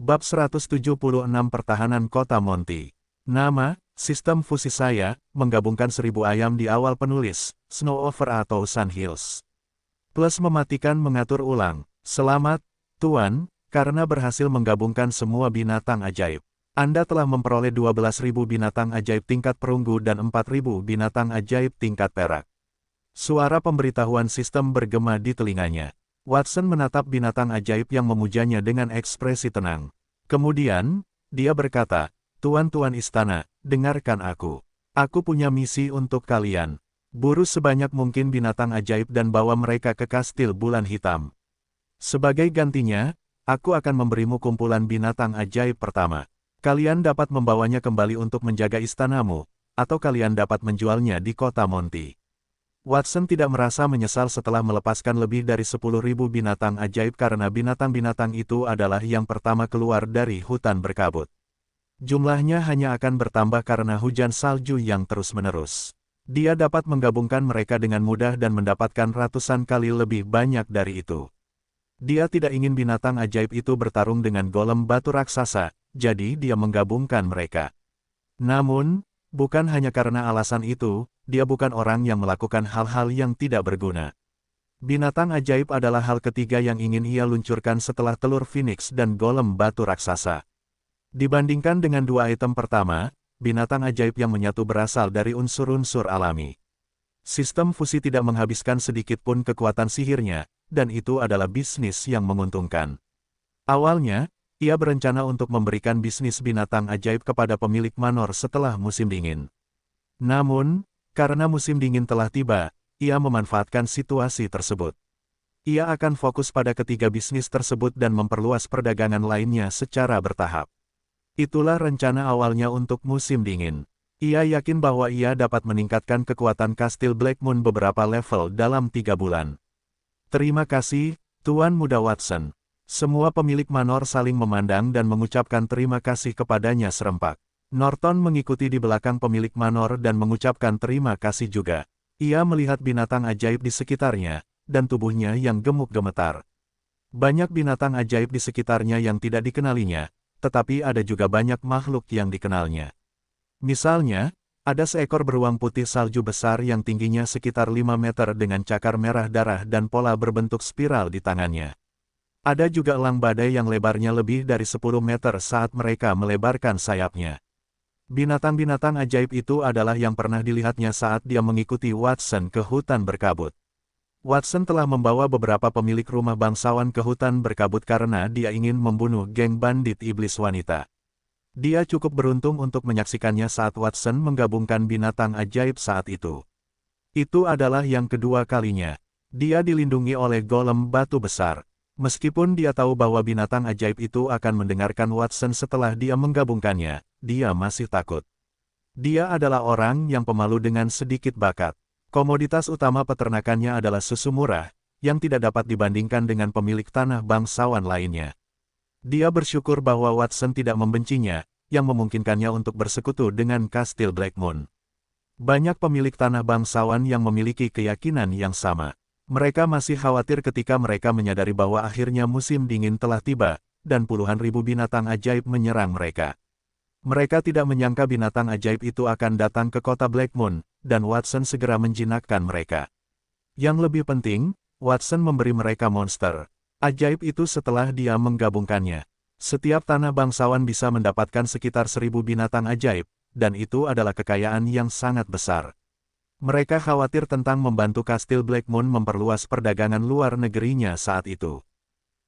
Bab 176 Pertahanan Kota Monty. Nama, sistem fusi saya, menggabungkan 1000 ayam di awal penulis, Snow Over atau Sun Hills. Plus mematikan mengatur ulang. Selamat, Tuan, karena berhasil menggabungkan semua binatang ajaib. Anda telah memperoleh 12.000 binatang ajaib tingkat perunggu dan 4.000 binatang ajaib tingkat perak. Suara pemberitahuan sistem bergema di telinganya. Watson menatap binatang ajaib yang memujanya dengan ekspresi tenang. Kemudian, dia berkata, "Tuan-tuan istana, dengarkan aku. Aku punya misi untuk kalian. Buru sebanyak mungkin binatang ajaib dan bawa mereka ke kastil bulan hitam. Sebagai gantinya, aku akan memberimu kumpulan binatang ajaib pertama. Kalian dapat membawanya kembali untuk menjaga istanamu, atau kalian dapat menjualnya di kota Monty." Watson tidak merasa menyesal setelah melepaskan lebih dari 10.000 binatang ajaib karena binatang-binatang itu adalah yang pertama keluar dari hutan berkabut. Jumlahnya hanya akan bertambah karena hujan salju yang terus-menerus. Dia dapat menggabungkan mereka dengan mudah dan mendapatkan ratusan kali lebih banyak dari itu. Dia tidak ingin binatang ajaib itu bertarung dengan golem batu raksasa, jadi dia menggabungkan mereka. Namun, bukan hanya karena alasan itu, dia bukan orang yang melakukan hal-hal yang tidak berguna. Binatang ajaib adalah hal ketiga yang ingin ia luncurkan setelah telur Phoenix dan golem batu raksasa. Dibandingkan dengan dua item pertama, binatang ajaib yang menyatu berasal dari unsur-unsur alami. Sistem fusi tidak menghabiskan sedikit pun kekuatan sihirnya, dan itu adalah bisnis yang menguntungkan. Awalnya, ia berencana untuk memberikan bisnis binatang ajaib kepada pemilik manor setelah musim dingin. Namun, karena musim dingin telah tiba, ia memanfaatkan situasi tersebut. Ia akan fokus pada ketiga bisnis tersebut dan memperluas perdagangan lainnya secara bertahap. Itulah rencana awalnya untuk musim dingin. Ia yakin bahwa ia dapat meningkatkan kekuatan kastil Blackmoon beberapa level dalam 3 bulan. Terima kasih, Tuan Muda Watson. Semua pemilik manor saling memandang dan mengucapkan terima kasih kepadanya serempak. Norton mengikuti di belakang pemilik manor dan mengucapkan terima kasih juga. Ia melihat binatang ajaib di sekitarnya, dan tubuhnya yang gemuk gemetar. Banyak binatang ajaib di sekitarnya yang tidak dikenalinya, tetapi ada juga banyak makhluk yang dikenalnya. Misalnya, ada seekor beruang putih salju besar yang tingginya sekitar 5 meter dengan cakar merah darah dan pola berbentuk spiral di tangannya. Ada juga elang badai yang lebarnya lebih dari 10 meter saat mereka melebarkan sayapnya. Binatang-binatang ajaib itu adalah yang pernah dilihatnya saat dia mengikuti Watson ke hutan berkabut. Watson telah membawa beberapa pemilik rumah bangsawan ke hutan berkabut karena dia ingin membunuh geng bandit iblis wanita. Dia cukup beruntung untuk menyaksikannya saat Watson menggabungkan binatang ajaib saat itu. Itu adalah yang kedua kalinya. Dia dilindungi oleh golem batu besar. Meskipun dia tahu bahwa binatang ajaib itu akan mendengarkan Watson setelah dia menggabungkannya, dia masih takut. Dia adalah orang yang pemalu dengan sedikit bakat. Komoditas utama peternakannya adalah susu murah, yang tidak dapat dibandingkan dengan pemilik tanah bangsawan lainnya. Dia bersyukur bahwa Watson tidak membencinya, yang memungkinkannya untuk bersekutu dengan kastil Blackmoon. Banyak pemilik tanah bangsawan yang memiliki keyakinan yang sama. Mereka masih khawatir ketika mereka menyadari bahwa akhirnya musim dingin telah tiba, dan puluhan ribu binatang ajaib menyerang mereka. Mereka tidak menyangka binatang ajaib itu akan datang ke kota Blackmoon, dan Watson segera menjinakkan mereka. Yang lebih penting, Watson memberi mereka monster ajaib itu setelah dia menggabungkannya. Setiap tanah bangsawan bisa mendapatkan sekitar 1000 binatang ajaib, dan itu adalah kekayaan yang sangat besar. Mereka khawatir tentang membantu kastil Blackmoon memperluas perdagangan luar negerinya saat itu.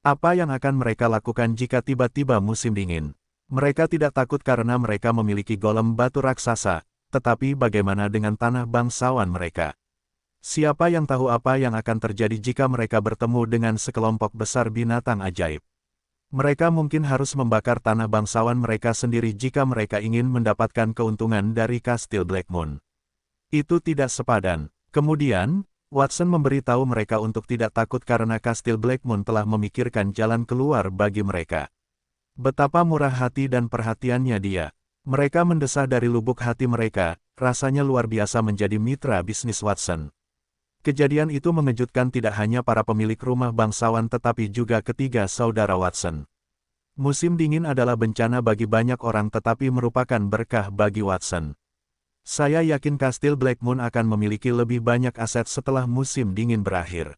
Apa yang akan mereka lakukan jika tiba-tiba musim dingin? Mereka tidak takut karena mereka memiliki golem batu raksasa, tetapi bagaimana dengan tanah bangsawan mereka? Siapa yang tahu apa yang akan terjadi jika mereka bertemu dengan sekelompok besar binatang ajaib? Mereka mungkin harus membakar tanah bangsawan mereka sendiri jika mereka ingin mendapatkan keuntungan dari kastil Blackmoon. Itu tidak sepadan. Kemudian, Watson memberitahu mereka untuk tidak takut karena kastil Blackmoon telah memikirkan jalan keluar bagi mereka. Betapa murah hati dan perhatiannya dia. Mereka mendesah dari lubuk hati mereka, rasanya luar biasa menjadi mitra bisnis Watson. Kejadian itu mengejutkan tidak hanya para pemilik rumah bangsawan tetapi juga ketiga saudara Watson. Musim dingin adalah bencana bagi banyak orang tetapi merupakan berkah bagi Watson. Saya yakin Kastil Blackmoon akan memiliki lebih banyak aset setelah musim dingin berakhir.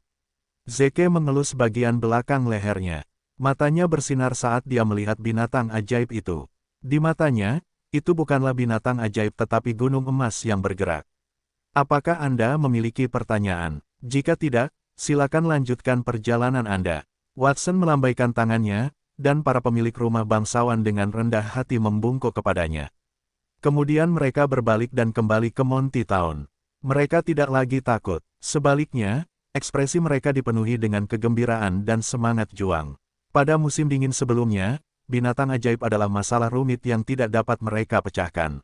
Zeke mengelus bagian belakang lehernya. Matanya bersinar saat dia melihat binatang ajaib itu. Di matanya, itu bukanlah binatang ajaib tetapi gunung emas yang bergerak. Apakah Anda memiliki pertanyaan? Jika tidak, silakan lanjutkan perjalanan Anda. Watson melambaikan tangannya, dan para pemilik rumah bangsawan dengan rendah hati membungkuk kepadanya. Kemudian mereka berbalik dan kembali ke Monty Town. Mereka tidak lagi takut. Sebaliknya, ekspresi mereka dipenuhi dengan kegembiraan dan semangat juang. Pada musim dingin sebelumnya, binatang ajaib adalah masalah rumit yang tidak dapat mereka pecahkan.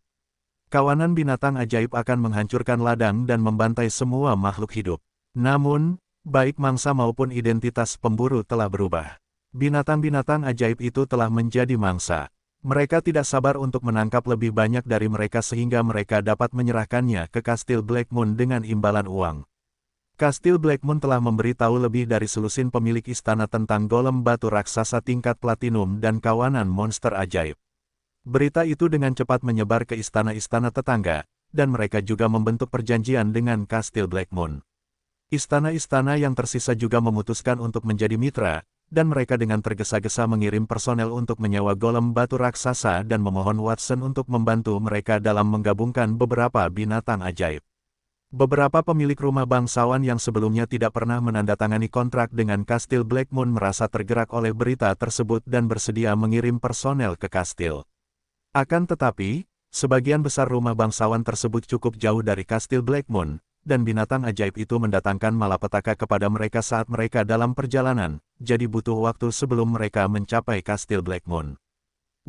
Kawanan binatang ajaib akan menghancurkan ladang dan membantai semua makhluk hidup. Namun, baik mangsa maupun identitas pemburu telah berubah. Binatang-binatang ajaib itu telah menjadi mangsa. Mereka tidak sabar untuk menangkap lebih banyak dari mereka sehingga mereka dapat menyerahkannya ke Kastil Blackmoon dengan imbalan uang. Kastil Blackmoon telah memberitahu lebih dari selusin pemilik istana tentang golem batu raksasa tingkat platinum dan kawanan monster ajaib. Berita itu dengan cepat menyebar ke istana-istana tetangga, dan mereka juga membentuk perjanjian dengan Kastil Blackmoon. Istana-istana yang tersisa juga memutuskan untuk menjadi mitra, dan mereka dengan tergesa-gesa mengirim personel untuk menyewa golem batu raksasa dan memohon Watson untuk membantu mereka dalam menggabungkan beberapa binatang ajaib. Beberapa pemilik rumah bangsawan yang sebelumnya tidak pernah menandatangani kontrak dengan Kastil Blackmoon merasa tergerak oleh berita tersebut dan bersedia mengirim personel ke kastil. Akan tetapi, sebagian besar rumah bangsawan tersebut cukup jauh dari Kastil Blackmoon, dan binatang ajaib itu mendatangkan malapetaka kepada mereka saat mereka dalam perjalanan, jadi butuh waktu sebelum mereka mencapai Kastil Blackmoon.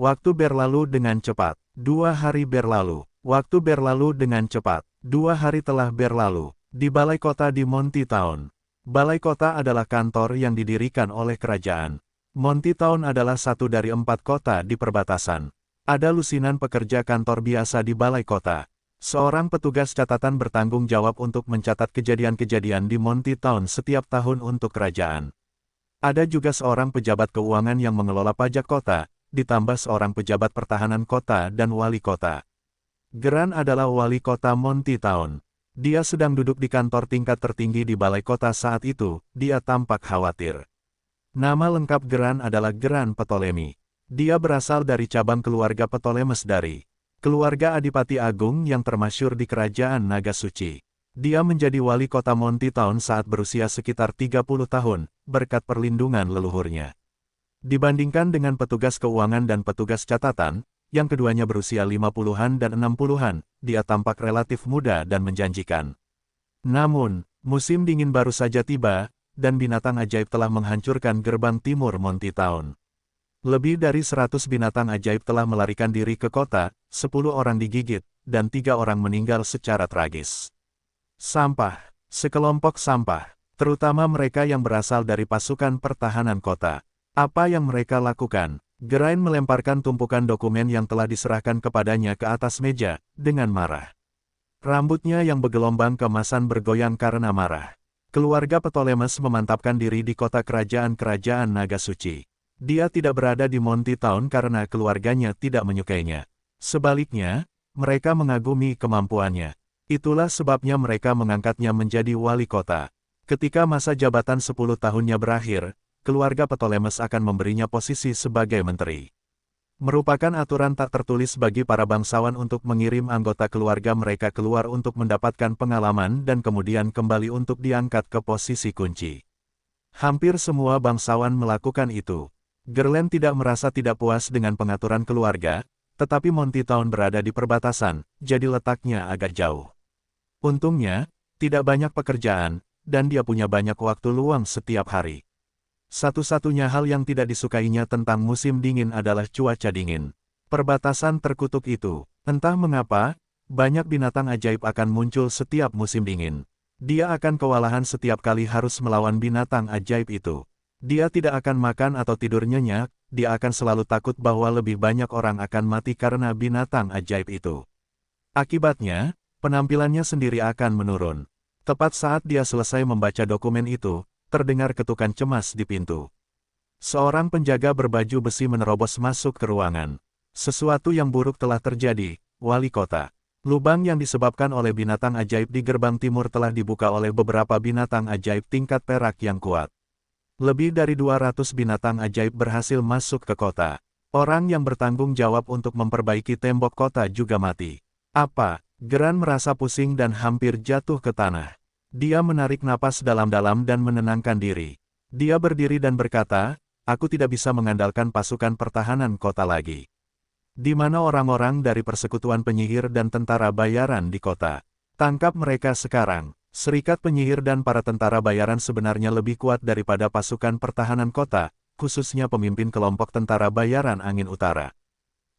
Waktu berlalu dengan cepat. 2 hari berlalu. Waktu berlalu dengan cepat. 2 hari telah berlalu. Di balai kota di Monty Town. Balai kota adalah kantor yang didirikan oleh kerajaan. Monty Town adalah satu dari 4 kota di perbatasan. Ada lusinan pekerja kantor biasa di balai kota. Seorang petugas catatan bertanggung jawab untuk mencatat kejadian-kejadian di Monty Town setiap tahun untuk kerajaan. Ada juga seorang pejabat keuangan yang mengelola pajak kota, ditambah seorang pejabat pertahanan kota dan wali kota. Grant adalah wali kota Monty Town. Dia sedang duduk di kantor tingkat tertinggi di balai kota saat itu, dia tampak khawatir. Nama lengkap Grant adalah Grant Ptolemy. Dia berasal dari cabang keluarga Ptolemes dari keluarga Adipati Agung yang termasyhur di kerajaan Naga Suci. Dia menjadi wali kota Monty Town saat berusia sekitar 30 tahun, berkat perlindungan leluhurnya. Dibandingkan dengan petugas keuangan dan petugas catatan, yang keduanya berusia 50-an dan 60-an, dia tampak relatif muda dan menjanjikan. Namun, musim dingin baru saja tiba, dan binatang ajaib telah menghancurkan gerbang timur Monty Town. Lebih dari 100 binatang ajaib telah melarikan diri ke kota, 10 orang digigit, dan 3 orang meninggal secara tragis. Sampah. Sekelompok sampah, terutama mereka yang berasal dari pasukan pertahanan kota. Apa yang mereka lakukan? Geraint melemparkan tumpukan dokumen yang telah diserahkan kepadanya ke atas meja, dengan marah. Rambutnya yang bergelombang keemasan bergoyang karena marah. Keluarga Ptolemes memantapkan diri di kota kerajaan-kerajaan Naga Suci. Dia tidak berada di Monty Town karena keluarganya tidak menyukainya. Sebaliknya, mereka mengagumi kemampuannya. Itulah sebabnya mereka mengangkatnya menjadi wali kota. Ketika masa jabatan 10 tahunnya berakhir, keluarga Ptolemes akan memberinya posisi sebagai menteri. Merupakan aturan tak tertulis bagi para bangsawan untuk mengirim anggota keluarga mereka keluar untuk mendapatkan pengalaman dan kemudian kembali untuk diangkat ke posisi kunci. Hampir semua bangsawan melakukan itu. Geraint tidak merasa tidak puas dengan pengaturan keluarga, tetapi Monty Town berada di perbatasan, jadi letaknya agak jauh. Untungnya, tidak banyak pekerjaan, dan dia punya banyak waktu luang setiap hari. Satu-satunya hal yang tidak disukainya tentang musim dingin adalah cuaca dingin. Perbatasan terkutuk itu, entah mengapa, banyak binatang ajaib akan muncul setiap musim dingin. Dia akan kewalahan setiap kali harus melawan binatang ajaib itu. Dia tidak akan makan atau tidur nyenyak, dia akan selalu takut bahwa lebih banyak orang akan mati karena binatang ajaib itu. Akibatnya, penampilannya sendiri akan menurun. Tepat saat dia selesai membaca dokumen itu, terdengar ketukan cemas di pintu. Seorang penjaga berbaju besi menerobos masuk ke ruangan. Sesuatu yang buruk telah terjadi, wali kota. Lubang yang disebabkan oleh binatang ajaib di gerbang timur telah dibuka oleh beberapa binatang ajaib tingkat perak yang kuat. Lebih dari 200 binatang ajaib berhasil masuk ke kota. Orang yang bertanggung jawab untuk memperbaiki tembok kota juga mati. Apa? Geran merasa pusing dan hampir jatuh ke tanah. Dia menarik napas dalam-dalam dan menenangkan diri. Dia berdiri dan berkata, "Aku tidak bisa mengandalkan pasukan pertahanan kota lagi. Di mana orang-orang dari persekutuan penyihir dan tentara bayaran di kota? Tangkap mereka sekarang." Serikat penyihir dan para tentara bayaran sebenarnya lebih kuat daripada pasukan pertahanan kota, khususnya pemimpin kelompok tentara bayaran angin utara.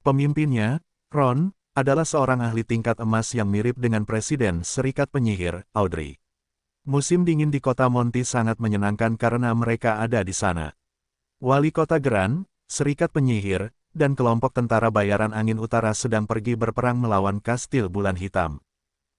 Pemimpinnya, Ron, adalah seorang ahli tingkat emas yang mirip dengan Presiden Serikat Penyihir, Audrey. Musim dingin di kota Monty sangat menyenangkan karena mereka ada di sana. Wali kota Geran, Serikat Penyihir, dan kelompok tentara bayaran angin utara sedang pergi berperang melawan Kastil Bulan Hitam.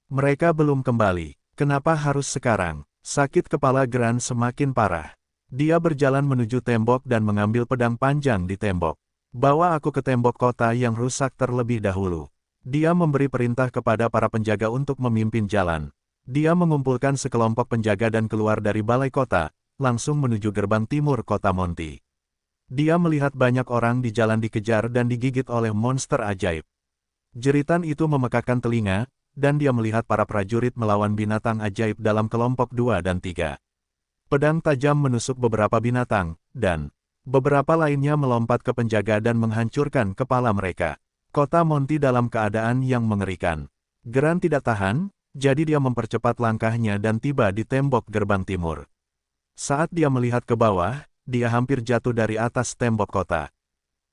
Mereka belum kembali. Kenapa harus sekarang? Sakit kepala Geran semakin parah. Dia berjalan menuju tembok dan mengambil pedang panjang di tembok. "Bawa aku ke tembok kota yang rusak terlebih dahulu." Dia memberi perintah kepada para penjaga untuk memimpin jalan. Dia mengumpulkan sekelompok penjaga dan keluar dari balai kota, langsung menuju gerbang timur kota Monty. Dia melihat banyak orang di jalan dikejar dan digigit oleh monster ajaib. Jeritan itu memekakkan telinga, dan dia melihat para prajurit melawan binatang ajaib dalam kelompok 2 dan 3. Pedang tajam menusuk beberapa binatang, dan beberapa lainnya melompat ke penjaga dan menghancurkan kepala mereka. Kota Monty dalam keadaan yang mengerikan. Geran tidak tahan, jadi dia mempercepat langkahnya dan tiba di tembok gerbang timur. Saat dia melihat ke bawah, dia hampir jatuh dari atas tembok kota.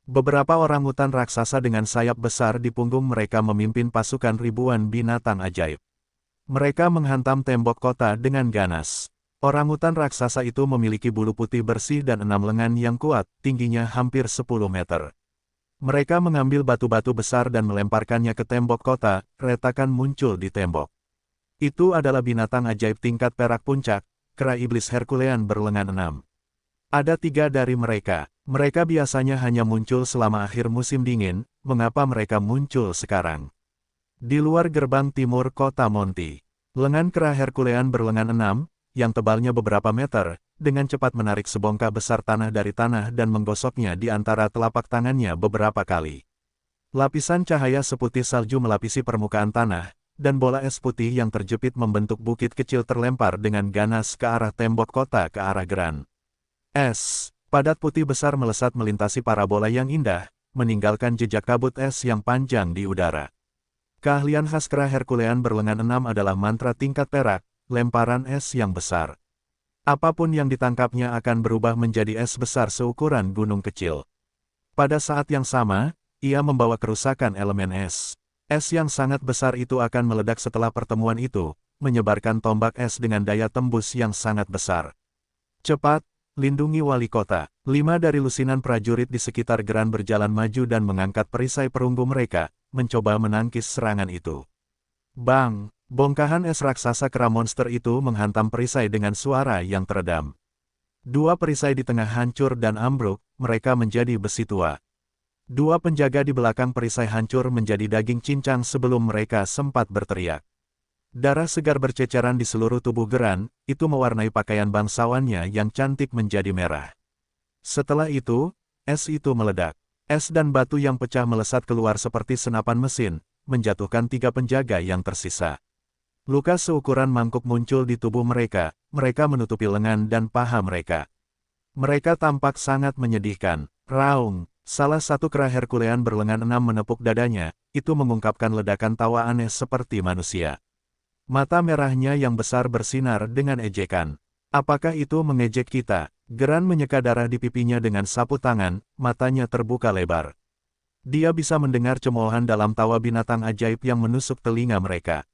Beberapa orangutan raksasa dengan sayap besar di punggung mereka memimpin pasukan ribuan binatang ajaib. Mereka menghantam tembok kota dengan ganas. Orangutan raksasa itu memiliki bulu putih bersih dan 6 lengan yang kuat, tingginya hampir 10 meter. Mereka mengambil batu-batu besar dan melemparkannya ke tembok kota, retakan muncul di tembok. Itu adalah binatang ajaib tingkat perak puncak, kera iblis Herculean berlengan 6. Ada 3 dari mereka. Mereka biasanya hanya muncul selama akhir musim dingin, mengapa mereka muncul sekarang? Di luar gerbang timur kota Monty, lengan kera Herculean berlengan 6, yang tebalnya beberapa meter, dengan cepat menarik sebongkah besar tanah dari tanah dan menggosoknya di antara telapak tangannya beberapa kali. Lapisan cahaya seputih salju melapisi permukaan tanah, dan bola es putih yang terjepit membentuk bukit kecil terlempar dengan ganas ke arah tembok kota ke arah Geran. Es padat putih besar melesat melintasi parabola yang indah, meninggalkan jejak kabut es yang panjang di udara. Keahlian khas kera Herculean berlengan 6 adalah mantra tingkat perak, lemparan es yang besar. Apapun yang ditangkapnya akan berubah menjadi es besar seukuran gunung kecil. Pada saat yang sama, ia membawa kerusakan elemen es. Es yang sangat besar itu akan meledak setelah pertemuan itu, menyebarkan tombak es dengan daya tembus yang sangat besar. Cepat! Lindungi wali kota. 5 dari lusinan prajurit di sekitar Geran berjalan maju dan mengangkat perisai perunggu mereka, mencoba menangkis serangan itu. Bang! Bongkahan es raksasa kera monster itu menghantam perisai dengan suara yang teredam. 2 perisai di tengah hancur dan ambruk, mereka menjadi besi tua. 2 penjaga di belakang perisai hancur menjadi daging cincang sebelum mereka sempat berteriak. Darah segar berceceran di seluruh tubuh Geran, itu mewarnai pakaian bangsawannya yang cantik menjadi merah. Setelah itu, es itu meledak. Es dan batu yang pecah melesat keluar seperti senapan mesin, menjatuhkan 3 penjaga yang tersisa. Luka seukuran mangkuk muncul di tubuh mereka, mereka menutupi lengan dan paha mereka. Mereka tampak sangat menyedihkan. Raung! Salah satu kera Herculean berlengan 6 menepuk dadanya, itu mengungkapkan ledakan tawa aneh seperti manusia. Mata merahnya yang besar bersinar dengan ejekan. Apakah itu mengejek kita? Geran menyeka darah di pipinya dengan sapu tangan, matanya terbuka lebar. Dia bisa mendengar cemoohan dalam tawa binatang ajaib yang menusuk telinga mereka.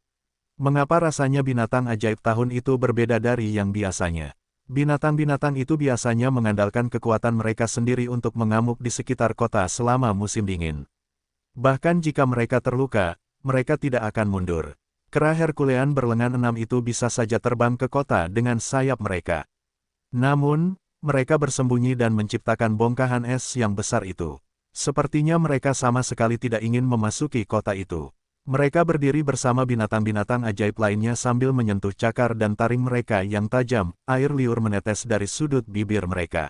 Mengapa rasanya binatang ajaib tahun itu berbeda dari yang biasanya? Binatang-binatang itu biasanya mengandalkan kekuatan mereka sendiri untuk mengamuk di sekitar kota selama musim dingin. Bahkan jika mereka terluka, mereka tidak akan mundur. Kera Herculean berlengan 6 itu bisa saja terbang ke kota dengan sayap mereka. Namun, mereka bersembunyi dan menciptakan bongkahan es yang besar itu. Sepertinya mereka sama sekali tidak ingin memasuki kota itu. Mereka berdiri bersama binatang-binatang ajaib lainnya sambil menyentuh cakar dan taring mereka yang tajam, air liur menetes dari sudut bibir mereka.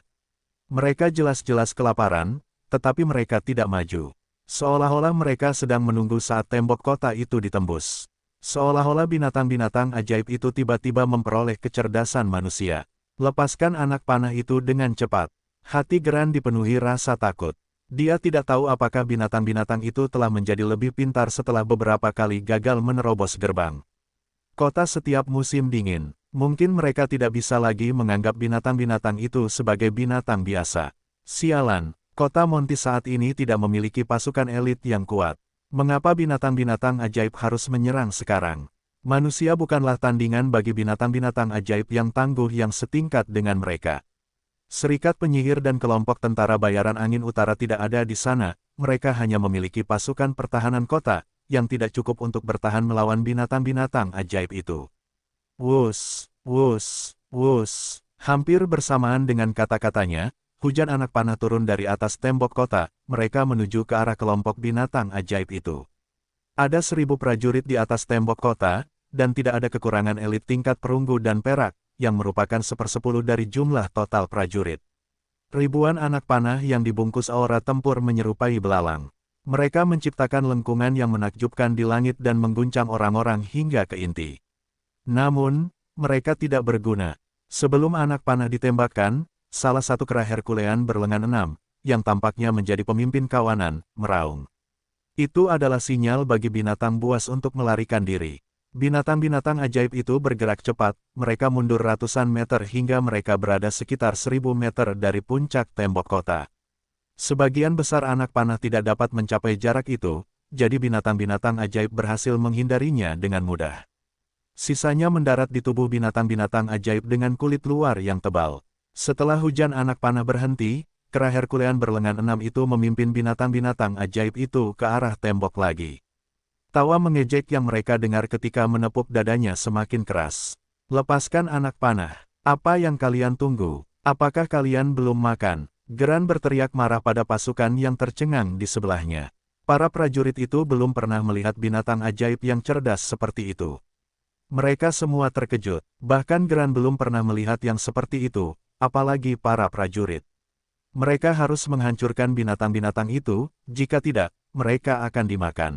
Mereka jelas-jelas kelaparan, tetapi mereka tidak maju. Seolah-olah mereka sedang menunggu saat tembok kota itu ditembus. Seolah-olah binatang-binatang ajaib itu tiba-tiba memperoleh kecerdasan manusia. Lepaskan anak panah itu dengan cepat. Hati Geran dipenuhi rasa takut. Dia tidak tahu apakah binatang-binatang itu telah menjadi lebih pintar setelah beberapa kali gagal menerobos gerbang kota setiap musim dingin. Mungkin mereka tidak bisa lagi menganggap binatang-binatang itu sebagai binatang biasa. Sialan, kota Monty saat ini tidak memiliki pasukan elit yang kuat. Mengapa binatang-binatang ajaib harus menyerang sekarang? Manusia bukanlah tandingan bagi binatang-binatang ajaib yang tangguh yang setingkat dengan mereka. Serikat penyihir dan kelompok tentara bayaran angin utara tidak ada di sana, mereka hanya memiliki pasukan pertahanan kota, yang tidak cukup untuk bertahan melawan binatang-binatang ajaib itu. Wus, wus, wus. Hampir bersamaan dengan kata-katanya, hujan anak panah turun dari atas tembok kota, mereka menuju ke arah kelompok binatang ajaib itu. Ada 1000 prajurit di atas tembok kota, dan tidak ada kekurangan elit tingkat perunggu dan perak, yang merupakan 1/10 dari jumlah total prajurit. Ribuan anak panah yang dibungkus aura tempur menyerupai belalang. Mereka menciptakan lengkungan yang menakjubkan di langit dan mengguncang orang-orang hingga ke inti. Namun, mereka tidak berguna. Sebelum anak panah ditembakkan, salah satu kera Herculean berlengan 6, yang tampaknya menjadi pemimpin kawanan, meraung. Itu adalah sinyal bagi binatang buas untuk melarikan diri. Binatang-binatang ajaib itu bergerak cepat, mereka mundur ratusan meter hingga mereka berada sekitar 1000 meter dari puncak tembok kota. Sebagian besar anak panah tidak dapat mencapai jarak itu, jadi binatang-binatang ajaib berhasil menghindarinya dengan mudah. Sisanya mendarat di tubuh binatang-binatang ajaib dengan kulit luar yang tebal. Setelah hujan anak panah berhenti, kera Herculean berlengan 6 itu memimpin binatang-binatang ajaib itu ke arah tembok lagi. Tawa mengejek yang mereka dengar ketika menepuk dadanya semakin keras. Lepaskan anak panah. Apa yang kalian tunggu? Apakah kalian belum makan? Geran berteriak marah pada pasukan yang tercengang di sebelahnya. Para prajurit itu belum pernah melihat binatang ajaib yang cerdas seperti itu. Mereka semua terkejut. Bahkan Geran belum pernah melihat yang seperti itu, apalagi para prajurit. Mereka harus menghancurkan binatang-binatang itu, jika tidak, mereka akan dimakan.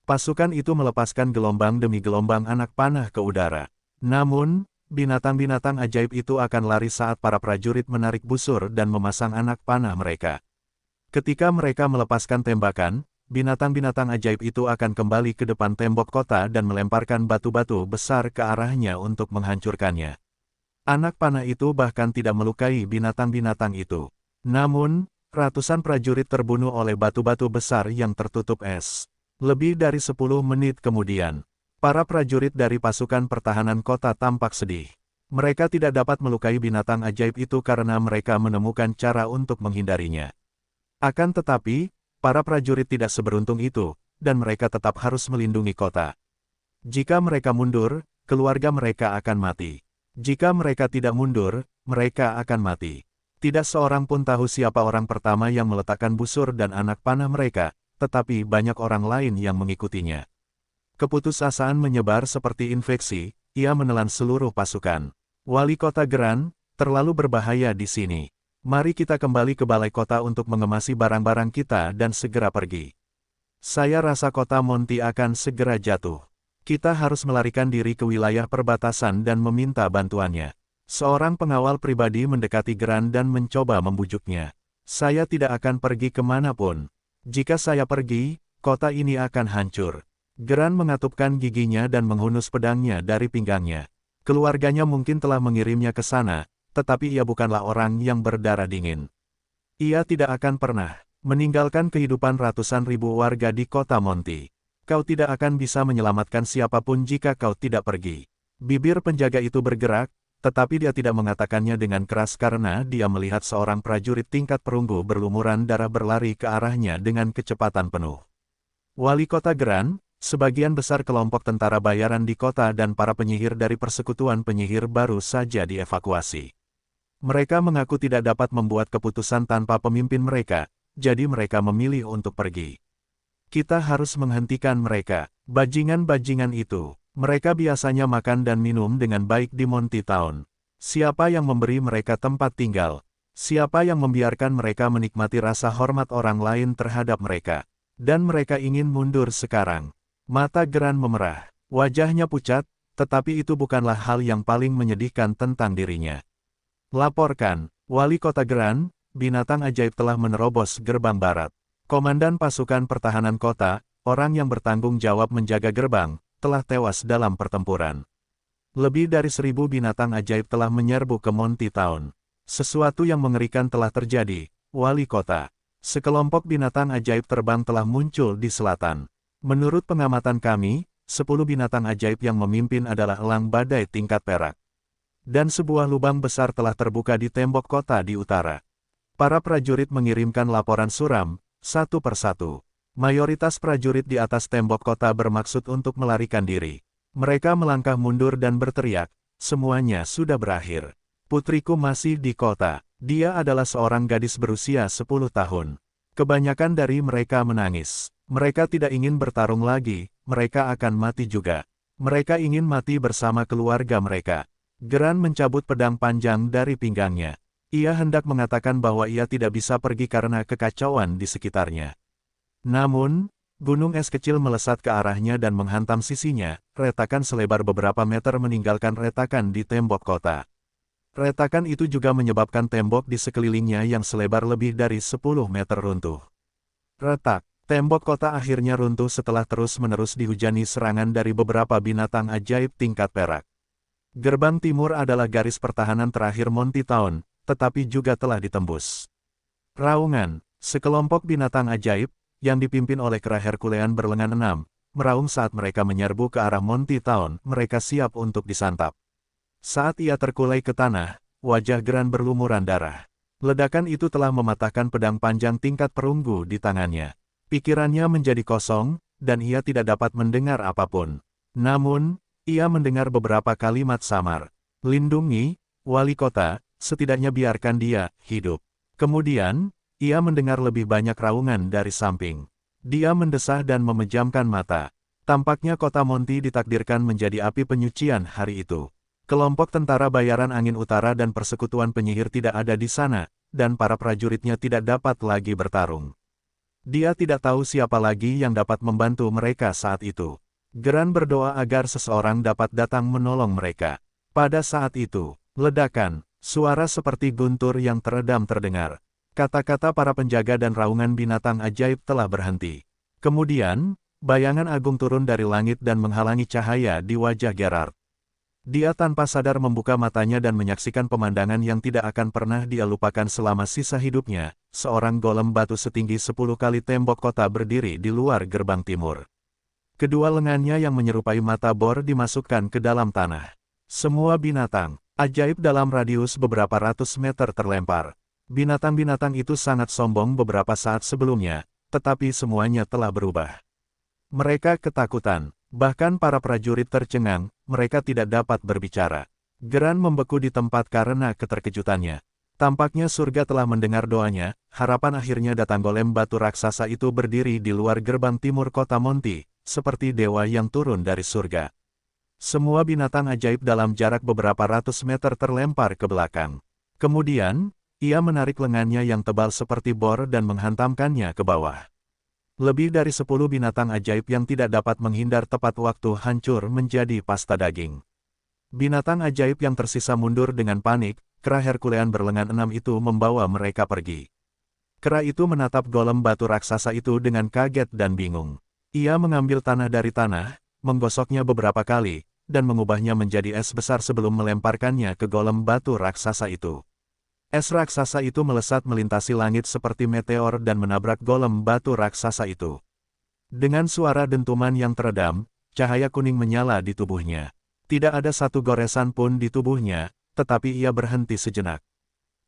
Pasukan itu melepaskan gelombang demi gelombang anak panah ke udara. Namun, binatang-binatang ajaib itu akan lari saat para prajurit menarik busur dan memasang anak panah mereka. Ketika mereka melepaskan tembakan, binatang-binatang ajaib itu akan kembali ke depan tembok kota dan melemparkan batu-batu besar ke arahnya untuk menghancurkannya. Anak panah itu bahkan tidak melukai binatang-binatang itu. Namun, ratusan prajurit terbunuh oleh batu-batu besar yang tertutup es. Lebih dari 10 menit kemudian, para prajurit dari pasukan pertahanan kota tampak sedih. Mereka tidak dapat melukai binatang ajaib itu karena mereka menemukan cara untuk menghindarinya. Akan tetapi, para prajurit tidak seberuntung itu, dan mereka tetap harus melindungi kota. Jika mereka mundur, keluarga mereka akan mati. Jika mereka tidak mundur, mereka akan mati. Tidak seorang pun tahu siapa orang pertama yang meletakkan busur dan anak panah mereka, tetapi banyak orang lain yang mengikutinya. Keputusasaan menyebar seperti infeksi, ia menelan seluruh pasukan. Wali kota Geran, terlalu berbahaya di sini. Mari kita kembali ke balai kota untuk mengemasi barang-barang kita dan segera pergi. Saya rasa kota Monty akan segera jatuh. Kita harus melarikan diri ke wilayah perbatasan dan meminta bantuannya. Seorang pengawal pribadi mendekati Geran dan mencoba membujuknya. Saya tidak akan pergi kemanapun. Jika saya pergi, kota ini akan hancur. Geran mengatupkan giginya dan menghunus pedangnya dari pinggangnya. Keluarganya mungkin telah mengirimnya ke sana, tetapi ia bukanlah orang yang berdarah dingin. Ia tidak akan pernah meninggalkan kehidupan ratusan ribu warga di kota Monty. Kau tidak akan bisa menyelamatkan siapapun jika kau tidak pergi. Bibir penjaga itu bergerak, tetapi dia tidak mengatakannya dengan keras karena dia melihat seorang prajurit tingkat perunggu berlumuran darah berlari ke arahnya dengan kecepatan penuh. Wali kota Geran, sebagian besar kelompok tentara bayaran di kota dan para penyihir dari persekutuan penyihir baru saja dievakuasi. Mereka mengaku tidak dapat membuat keputusan tanpa pemimpin mereka, jadi mereka memilih untuk pergi. Kita harus menghentikan mereka. Bajingan-bajingan itu. Mereka biasanya makan dan minum dengan baik di Monty Town. Siapa yang memberi mereka tempat tinggal? Siapa yang membiarkan mereka menikmati rasa hormat orang lain terhadap mereka? Dan mereka ingin mundur sekarang. Mata Grant memerah. Wajahnya pucat, tetapi itu bukanlah hal yang paling menyedihkan tentang dirinya. Laporkan, Wali Kota Grant, binatang ajaib telah menerobos gerbang barat. Komandan pasukan pertahanan kota, orang yang bertanggung jawab menjaga gerbang, telah tewas dalam pertempuran. Lebih dari 1.000 binatang ajaib telah menyerbu ke Monty Town. Sesuatu yang mengerikan telah terjadi, Wali Kota. Sekelompok binatang ajaib terbang telah muncul di selatan. Menurut pengamatan kami, 10 binatang ajaib yang memimpin adalah elang badai tingkat perak. Dan sebuah lubang besar telah terbuka di tembok kota di utara. Para prajurit mengirimkan laporan suram, satu persatu. Mayoritas prajurit di atas tembok kota bermaksud untuk melarikan diri. Mereka melangkah mundur dan berteriak, semuanya sudah berakhir. Putriku masih di kota. Dia adalah seorang gadis berusia 10 tahun. Kebanyakan dari mereka menangis. Mereka tidak ingin bertarung lagi, mereka akan mati juga. Mereka ingin mati bersama keluarga mereka. Grant mencabut pedang panjang dari pinggangnya. Ia hendak mengatakan bahwa ia tidak bisa pergi karena kekacauan di sekitarnya. Namun, gunung es kecil melesat ke arahnya dan menghantam sisinya, retakan selebar beberapa meter meninggalkan retakan di tembok kota. Retakan itu juga menyebabkan tembok di sekelilingnya yang selebar lebih dari 10 meter runtuh. Retak, tembok kota akhirnya runtuh setelah terus-menerus dihujani serangan dari beberapa binatang ajaib tingkat perak. Gerbang timur adalah garis pertahanan terakhir Monty Town, tetapi juga telah ditembus. Raungan, sekelompok binatang ajaib, yang dipimpin oleh kera Herculean berlengan 6, meraung saat mereka menyerbu ke arah Monty Town, mereka siap untuk disantap. Saat ia terkulai ke tanah, wajah Grant berlumuran darah. Ledakan itu telah mematahkan pedang panjang tingkat perunggu di tangannya. Pikirannya menjadi kosong, dan ia tidak dapat mendengar apapun. Namun, ia mendengar beberapa kalimat samar. Lindungi, Wali Kota, setidaknya biarkan dia hidup. Kemudian, ia mendengar lebih banyak raungan dari samping. Dia mendesah dan memejamkan mata. Tampaknya kota Monty ditakdirkan menjadi api penyucian hari itu. Kelompok tentara bayaran angin utara dan persekutuan penyihir tidak ada di sana, dan para prajuritnya tidak dapat lagi bertarung. Dia tidak tahu siapa lagi yang dapat membantu mereka saat itu. Grant berdoa agar seseorang dapat datang menolong mereka. Pada saat itu, ledakan, suara seperti guntur yang teredam terdengar. Kata-kata para penjaga dan raungan binatang ajaib telah berhenti. Kemudian, bayangan agung turun dari langit dan menghalangi cahaya di wajah Gerard. Dia tanpa sadar membuka matanya dan menyaksikan pemandangan yang tidak akan pernah dia lupakan selama sisa hidupnya, seorang golem batu setinggi 10 kali tembok kota berdiri di luar gerbang timur. Kedua lengannya yang menyerupai mata bor dimasukkan ke dalam tanah. Semua binatang ajaib dalam radius beberapa ratus meter terlempar. Binatang-binatang itu sangat sombong beberapa saat sebelumnya, tetapi semuanya telah berubah. Mereka ketakutan. Bahkan para prajurit tercengang, mereka tidak dapat berbicara. Grant membeku di tempat karena keterkejutannya. Tampaknya surga telah mendengar doanya, harapan akhirnya datang. Golem batu raksasa itu berdiri di luar gerbang timur kota Monty, seperti dewa yang turun dari surga. Semua binatang ajaib dalam jarak beberapa ratus meter terlempar ke belakang. Kemudian, ia menarik lengannya yang tebal seperti bor dan menghantamkannya ke bawah. Lebih dari 10 binatang ajaib yang tidak dapat menghindar tepat waktu hancur menjadi pasta daging. Binatang ajaib yang tersisa mundur dengan panik, kera Herculean berlengan 6 itu membawa mereka pergi. Kera itu menatap golem batu raksasa itu dengan kaget dan bingung. Ia mengambil tanah dari tanah, menggosoknya beberapa kali, dan mengubahnya menjadi es besar sebelum melemparkannya ke golem batu raksasa itu. Es raksasa itu melesat melintasi langit seperti meteor dan menabrak golem batu raksasa itu. Dengan suara dentuman yang teredam, cahaya kuning menyala di tubuhnya. Tidak ada satu goresan pun di tubuhnya, tetapi ia berhenti sejenak.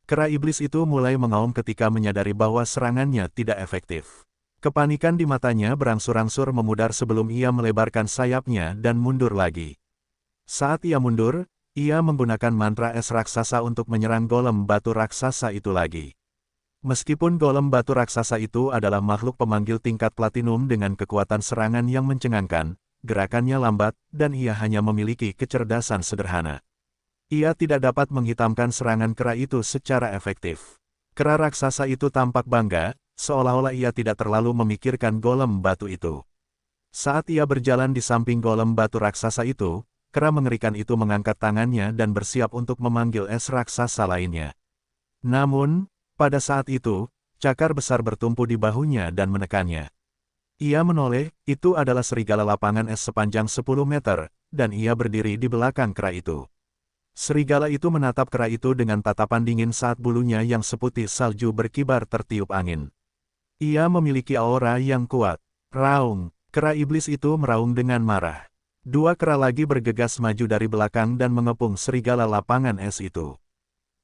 Kera iblis itu mulai mengaum ketika menyadari bahwa serangannya tidak efektif. Kepanikan di matanya berangsur-angsur memudar sebelum ia melebarkan sayapnya dan mundur lagi. Saat ia mundur, Ia menggunakan mantra es raksasa untuk menyerang golem batu raksasa itu lagi. Meskipun golem batu raksasa itu adalah makhluk pemanggil tingkat platinum dengan kekuatan serangan yang mencengangkan, gerakannya lambat, dan ia hanya memiliki kecerdasan sederhana. Ia tidak dapat menghitamkan serangan kera itu secara efektif. Kera raksasa itu tampak bangga, seolah-olah ia tidak terlalu memikirkan golem batu itu. Saat ia berjalan di samping golem batu raksasa itu, kera mengerikan itu mengangkat tangannya dan bersiap untuk memanggil es raksasa lainnya. Namun, pada saat itu, cakar besar bertumpu di bahunya dan menekannya. Ia menoleh, itu adalah serigala lapangan es sepanjang 10 meter, dan ia berdiri di belakang kera itu. Serigala itu menatap kera itu dengan tatapan dingin saat bulunya yang seputih salju berkibar tertiup angin. Ia memiliki aura yang kuat. Raung, kera iblis itu meraung dengan marah. Dua kera lagi bergegas maju dari belakang dan mengepung serigala lapangan es itu.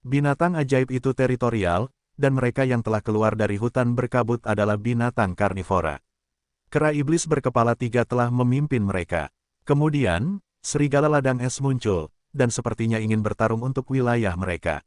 Binatang ajaib itu teritorial, dan mereka yang telah keluar dari hutan berkabut adalah binatang karnivora. Kera iblis berkepala 3 telah memimpin mereka. Kemudian, serigala ladang es muncul, dan sepertinya ingin bertarung untuk wilayah mereka.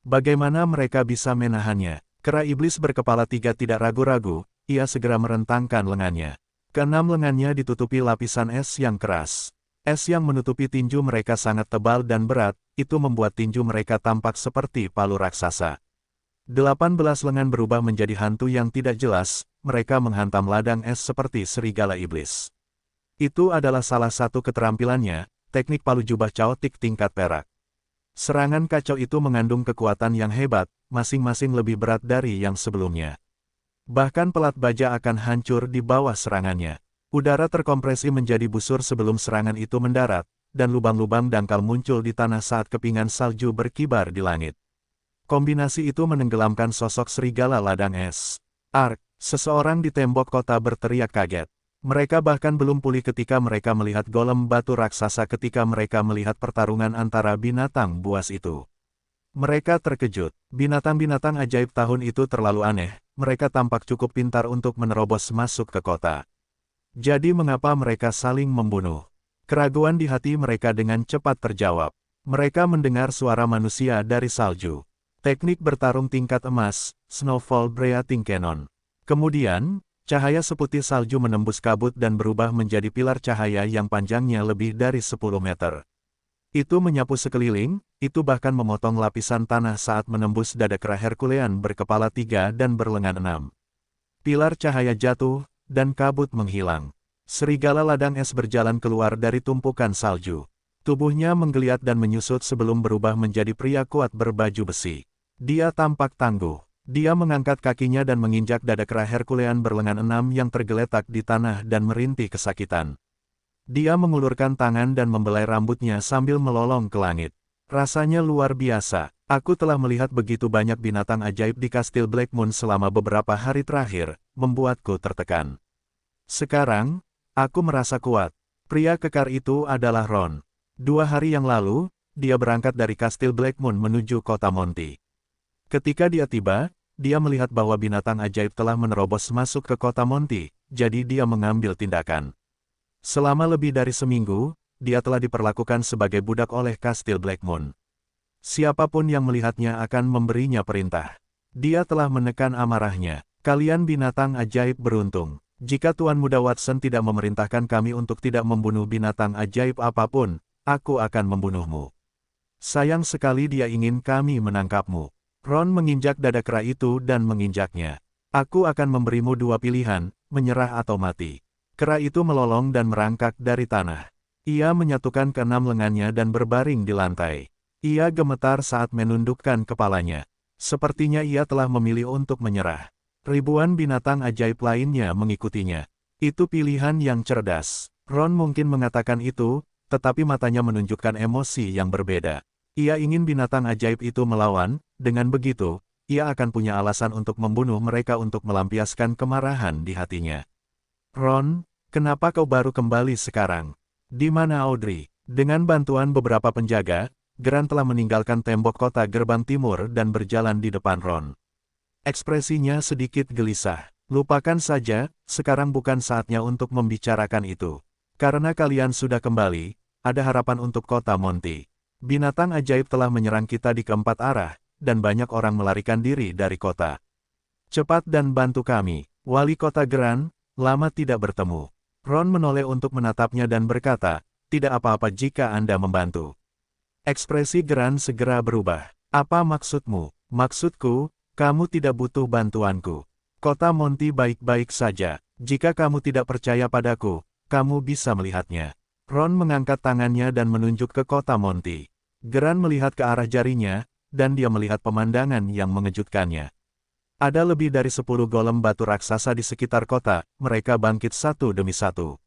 Bagaimana mereka bisa menahannya? Kera iblis berkepala 3 tidak ragu-ragu, ia segera merentangkan lengannya. Keenam lengannya ditutupi lapisan es yang keras. Es yang menutupi tinju mereka sangat tebal dan berat, itu membuat tinju mereka tampak seperti palu raksasa. 18 lengan berubah menjadi hantu yang tidak jelas, mereka menghantam ladang es seperti serigala iblis. Itu adalah salah satu keterampilannya, teknik palu jubah caotik tingkat perak. Serangan kacau itu mengandung kekuatan yang hebat, masing-masing lebih berat dari yang sebelumnya. Bahkan pelat baja akan hancur di bawah serangannya. Udara terkompresi menjadi busur sebelum serangan itu mendarat, dan lubang-lubang dangkal muncul di tanah saat kepingan salju berkibar di langit. Kombinasi itu menenggelamkan sosok serigala ladang es. Ark, seseorang di tembok kota berteriak kaget. Mereka bahkan belum pulih ketika mereka melihat golem batu raksasa ketika mereka melihat pertarungan antara binatang buas itu. Mereka terkejut. Binatang-binatang ajaib tahun itu terlalu aneh, mereka tampak cukup pintar untuk menerobos masuk ke kota. Jadi mengapa mereka saling membunuh? Keraguan di hati mereka dengan cepat terjawab. Mereka mendengar suara manusia dari salju. Teknik bertarung tingkat emas, Snowfall Breathing Cannon. Kemudian, cahaya seputih salju menembus kabut dan berubah menjadi pilar cahaya yang panjangnya lebih dari 10 meter. Itu menyapu sekeliling, itu bahkan memotong lapisan tanah saat menembus dada kera Herculean berkepala 3 dan berlengan 6. Pilar cahaya jatuh, dan kabut menghilang. Serigala ladang es berjalan keluar dari tumpukan salju. Tubuhnya menggeliat dan menyusut sebelum berubah menjadi pria kuat berbaju besi. Dia tampak tangguh. Dia mengangkat kakinya dan menginjak dada kera Herculean berlengan 6 yang tergeletak di tanah dan merintih kesakitan. Dia mengulurkan tangan dan membelai rambutnya sambil melolong ke langit. Rasanya luar biasa. Aku telah melihat begitu banyak binatang ajaib di Kastil Blackmoon selama beberapa hari terakhir, membuatku tertekan. Sekarang, aku merasa kuat. Pria kekar itu adalah Ron. 2 hari yang lalu, dia berangkat dari Kastil Blackmoon menuju kota Monty. Ketika dia tiba, dia melihat bahwa binatang ajaib telah menerobos masuk ke kota Monty, jadi dia mengambil tindakan. Selama lebih dari seminggu, dia telah diperlakukan sebagai budak oleh Kastil Blackmoon. Siapapun yang melihatnya akan memberinya perintah. Dia telah menekan amarahnya. Kalian binatang ajaib beruntung. Jika Tuan Muda Watson tidak memerintahkan kami untuk tidak membunuh binatang ajaib apapun, aku akan membunuhmu. Sayang sekali dia ingin kami menangkapmu. Ron menginjak dada kera itu dan menginjaknya. Aku akan memberimu 2 pilihan, menyerah atau mati. Kera itu melolong dan merangkak dari tanah. Ia menyatukan ke-6 lengannya dan berbaring di lantai. Ia gemetar saat menundukkan kepalanya. Sepertinya ia telah memilih untuk menyerah. Ribuan binatang ajaib lainnya mengikutinya. Itu pilihan yang cerdas. Ron mungkin mengatakan itu, tetapi matanya menunjukkan emosi yang berbeda. Ia ingin binatang ajaib itu melawan, dengan begitu, ia akan punya alasan untuk membunuh mereka untuk melampiaskan kemarahan di hatinya. Ron, kenapa kau baru kembali sekarang? Di mana Audrey? Dengan bantuan beberapa penjaga, Grant telah meninggalkan tembok kota gerbang timur dan berjalan di depan Ron. Ekspresinya sedikit gelisah. Lupakan saja, sekarang bukan saatnya untuk membicarakan itu. Karena kalian sudah kembali, ada harapan untuk kota Monty. Binatang ajaib telah menyerang kita di keempat arah, dan banyak orang melarikan diri dari kota. Cepat dan bantu kami, wali kota Gran, lama tidak bertemu. Ron menoleh untuk menatapnya dan berkata, tidak apa-apa jika Anda membantu. Ekspresi Gran segera berubah. Apa maksudmu? Maksudku, kamu tidak butuh bantuanku. Kota Monty baik-baik saja. Jika kamu tidak percaya padaku, kamu bisa melihatnya. Ron mengangkat tangannya dan menunjuk ke kota Monty. Gran melihat ke arah jarinya, dan dia melihat pemandangan yang mengejutkannya. Ada lebih dari 10 golem batu raksasa di sekitar kota, mereka bangkit satu demi satu.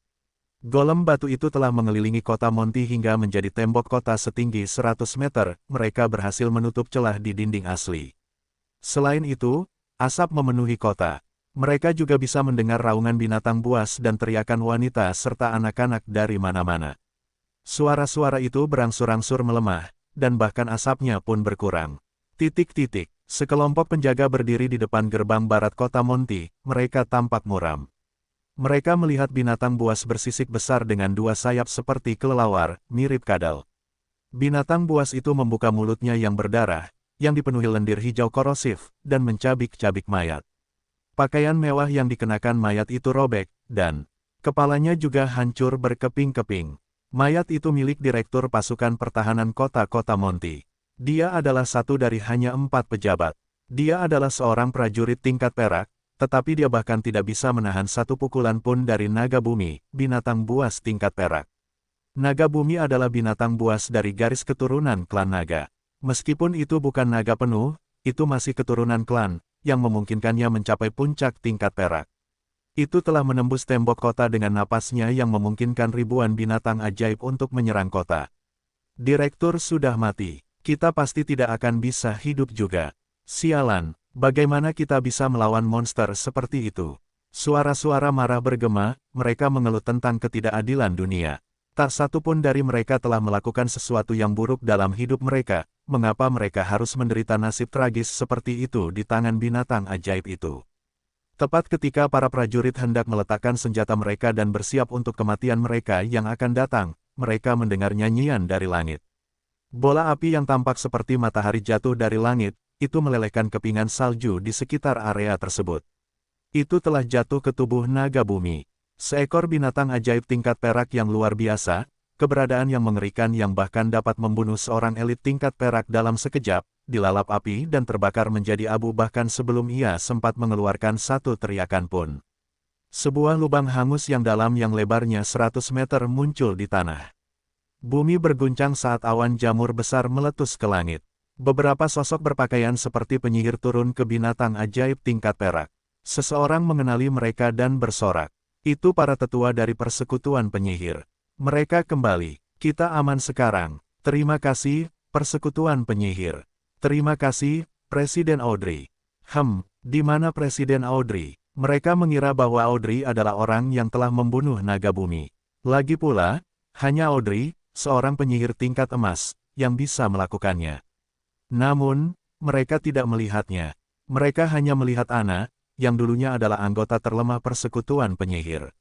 Golem batu itu telah mengelilingi kota Monty hingga menjadi tembok kota setinggi 100 meter, mereka berhasil menutup celah di dinding asli. Selain itu, asap memenuhi kota. Mereka juga bisa mendengar raungan binatang buas dan teriakan wanita serta anak-anak dari mana-mana. Suara-suara itu berangsur-angsur melemah, dan bahkan asapnya pun berkurang. Titik-titik, sekelompok penjaga berdiri di depan gerbang barat kota Monty, mereka tampak muram. Mereka melihat binatang buas bersisik besar dengan dua sayap seperti kelelawar, mirip kadal. Binatang buas itu membuka mulutnya yang berdarah, yang dipenuhi lendir hijau korosif, dan mencabik-cabik mayat. Pakaian mewah yang dikenakan mayat itu robek, dan kepalanya juga hancur berkeping-keping. Mayat itu milik Direktur Pasukan Pertahanan Kota-Kota Monty. Dia adalah satu dari hanya 4 pejabat. Dia adalah seorang prajurit tingkat perak, tetapi dia bahkan tidak bisa menahan satu pukulan pun dari naga bumi, binatang buas tingkat perak. Naga bumi adalah binatang buas dari garis keturunan klan naga. Meskipun itu bukan naga penuh, itu masih keturunan klan, yang memungkinkannya mencapai puncak tingkat perak. Itu telah menembus tembok kota dengan napasnya yang memungkinkan ribuan binatang ajaib untuk menyerang kota. Direktur sudah mati. Kita pasti tidak akan bisa hidup juga. Sialan, bagaimana kita bisa melawan monster seperti itu? Suara-suara marah bergema, mereka mengeluh tentang ketidakadilan dunia. Tak satu pun dari mereka telah melakukan sesuatu yang buruk dalam hidup mereka. Mengapa mereka harus menderita nasib tragis seperti itu di tangan binatang ajaib itu? Tepat ketika para prajurit hendak meletakkan senjata mereka dan bersiap untuk kematian mereka yang akan datang, mereka mendengar nyanyian dari langit. Bola api yang tampak seperti matahari jatuh dari langit, itu melelehkan kepingan salju di sekitar area tersebut. Itu telah jatuh ke tubuh naga bumi. Seekor binatang ajaib tingkat perak yang luar biasa, keberadaan yang mengerikan yang bahkan dapat membunuh seorang elit tingkat perak dalam sekejap, dilalap api dan terbakar menjadi abu bahkan sebelum ia sempat mengeluarkan satu teriakan pun. Sebuah lubang hangus yang dalam yang lebarnya 100 meter muncul di tanah. Bumi berguncang saat awan jamur besar meletus ke langit. Beberapa sosok berpakaian seperti penyihir turun ke binatang ajaib tingkat perak. Seseorang mengenali mereka dan bersorak. Itu para tetua dari persekutuan penyihir. Mereka kembali. Kita aman sekarang. Terima kasih, persekutuan penyihir. Terima kasih, Presiden Audrey. Di mana Presiden Audrey? Mereka mengira bahwa Audrey adalah orang yang telah membunuh naga bumi. Lagi pula, hanya Audrey, seorang penyihir tingkat emas, yang bisa melakukannya. Namun, mereka tidak melihatnya. Mereka hanya melihat Anna, yang dulunya adalah anggota terlemah persekutuan penyihir.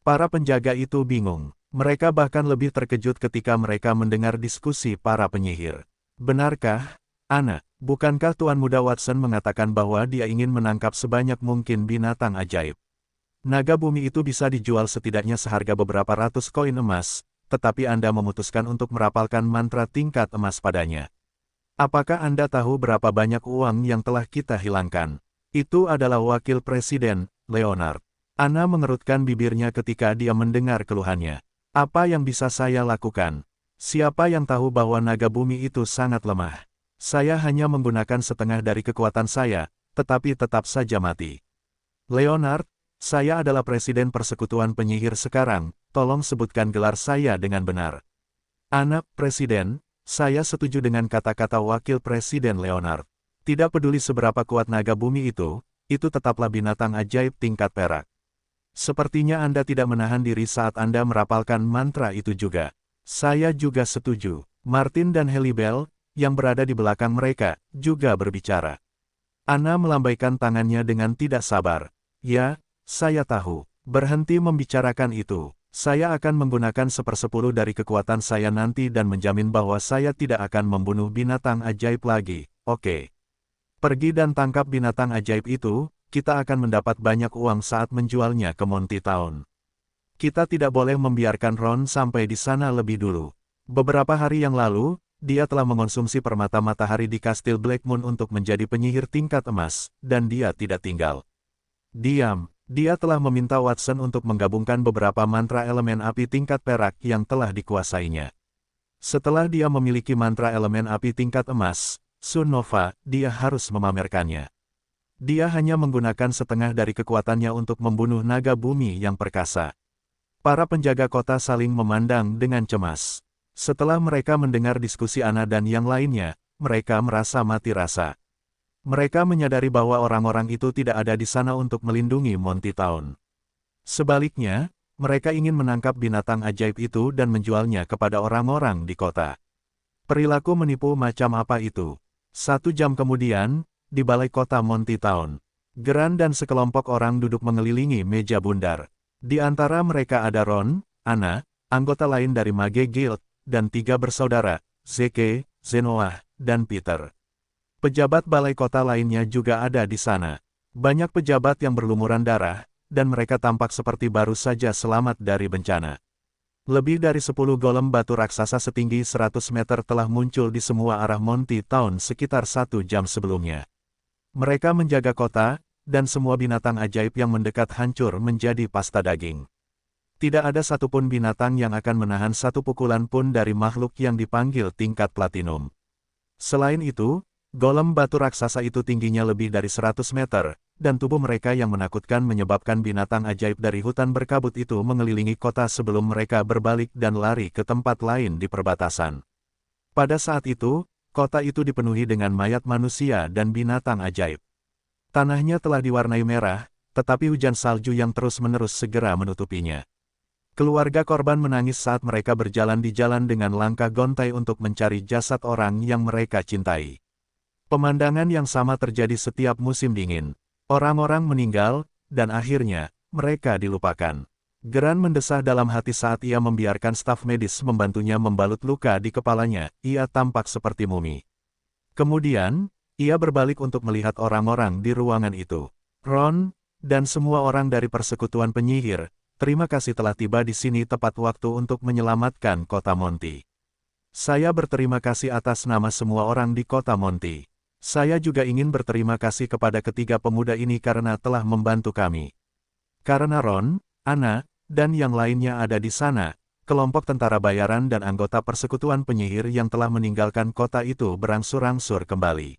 Para penjaga itu bingung. Mereka bahkan lebih terkejut ketika mereka mendengar diskusi para penyihir. Benarkah, Anna, bukankah Tuan Muda Watson mengatakan bahwa dia ingin menangkap sebanyak mungkin binatang ajaib? Naga bumi itu bisa dijual setidaknya seharga beberapa ratus koin emas, tetapi Anda memutuskan untuk merapalkan mantra tingkat emas padanya. Apakah Anda tahu berapa banyak uang yang telah kita hilangkan? Itu adalah Wakil Presiden, Leonard. Anna mengerutkan bibirnya ketika dia mendengar keluhannya. Apa yang bisa saya lakukan? Siapa yang tahu bahwa naga bumi itu sangat lemah? Saya hanya menggunakan setengah dari kekuatan saya, tetapi tetap saja mati. Leonard, saya adalah Presiden Persekutuan Penyihir sekarang, tolong sebutkan gelar saya dengan benar. Anna, Presiden, saya setuju dengan kata-kata Wakil Presiden Leonard. Tidak peduli seberapa kuat naga bumi itu tetaplah binatang ajaib tingkat perak. Sepertinya Anda tidak menahan diri saat Anda merapalkan mantra itu juga. Saya juga setuju. Martin dan Helibel, yang berada di belakang mereka, juga berbicara. Anna melambaikan tangannya dengan tidak sabar. Ya, saya tahu. Berhenti membicarakan itu. Saya akan menggunakan 1/10 dari kekuatan saya nanti dan menjamin bahwa saya tidak akan membunuh binatang ajaib lagi, oke? Pergi dan tangkap binatang ajaib itu, kita akan mendapat banyak uang saat menjualnya ke Monty Town. Kita tidak boleh membiarkan Ron sampai di sana lebih dulu. Beberapa hari yang lalu, dia telah mengonsumsi permata matahari di Kastil Blackmoon untuk menjadi penyihir tingkat emas, dan dia tidak tinggal diam. Dia telah meminta Watson untuk menggabungkan beberapa mantra elemen api tingkat perak yang telah dikuasainya. Setelah dia memiliki mantra elemen api tingkat emas, Sun Nova, dia harus memamerkannya. Dia hanya menggunakan setengah dari kekuatannya untuk membunuh naga bumi yang perkasa. Para penjaga kota saling memandang dengan cemas. Setelah mereka mendengar diskusi Ana dan yang lainnya, mereka merasa mati rasa. Mereka menyadari bahwa orang-orang itu tidak ada di sana untuk melindungi Monty Town. Sebaliknya, mereka ingin menangkap binatang ajaib itu dan menjualnya kepada orang-orang di kota. Perilaku menipu macam apa itu? 1 jam kemudian, di balai kota Monty Town, Geran dan sekelompok orang duduk mengelilingi meja bundar. Di antara mereka ada Ron, Ana, anggota lain dari Mage Guild, dan 3 bersaudara, Zeke, Zenoah, dan Peter. Pejabat balai kota lainnya juga ada di sana. Banyak pejabat yang berlumuran darah, dan mereka tampak seperti baru saja selamat dari bencana. Lebih dari 10 golem batu raksasa setinggi 100 meter telah muncul di semua arah Monty Town sekitar 1 jam sebelumnya. Mereka menjaga kota, dan semua binatang ajaib yang mendekat hancur menjadi pasta daging. Tidak ada satupun binatang yang akan menahan satu pukulan pun dari makhluk yang dipanggil tingkat platinum. Selain itu, golem batu raksasa itu tingginya lebih dari 100 meter, dan tubuh mereka yang menakutkan menyebabkan binatang ajaib dari hutan berkabut itu mengelilingi kota sebelum mereka berbalik dan lari ke tempat lain di perbatasan. Pada saat itu, kota itu dipenuhi dengan mayat manusia dan binatang ajaib. Tanahnya telah diwarnai merah, tetapi hujan salju yang terus-menerus segera menutupinya. Keluarga korban menangis saat mereka berjalan di jalan dengan langkah gontai untuk mencari jasad orang yang mereka cintai. Pemandangan yang sama terjadi setiap musim dingin. Orang-orang meninggal, dan akhirnya, mereka dilupakan. Geran mendesah dalam hati saat ia membiarkan staf medis membantunya membalut luka di kepalanya, ia tampak seperti mumi. Kemudian, ia berbalik untuk melihat orang-orang di ruangan itu. Ron, dan semua orang dari persekutuan penyihir, terima kasih telah tiba di sini tepat waktu untuk menyelamatkan kota Monty. Saya berterima kasih atas nama semua orang di kota Monty. Saya juga ingin berterima kasih kepada ketiga pemuda ini karena telah membantu kami. Karena Ron, Ana, dan yang lainnya ada di sana, kelompok tentara bayaran dan anggota persekutuan penyihir yang telah meninggalkan kota itu berangsur-angsur kembali.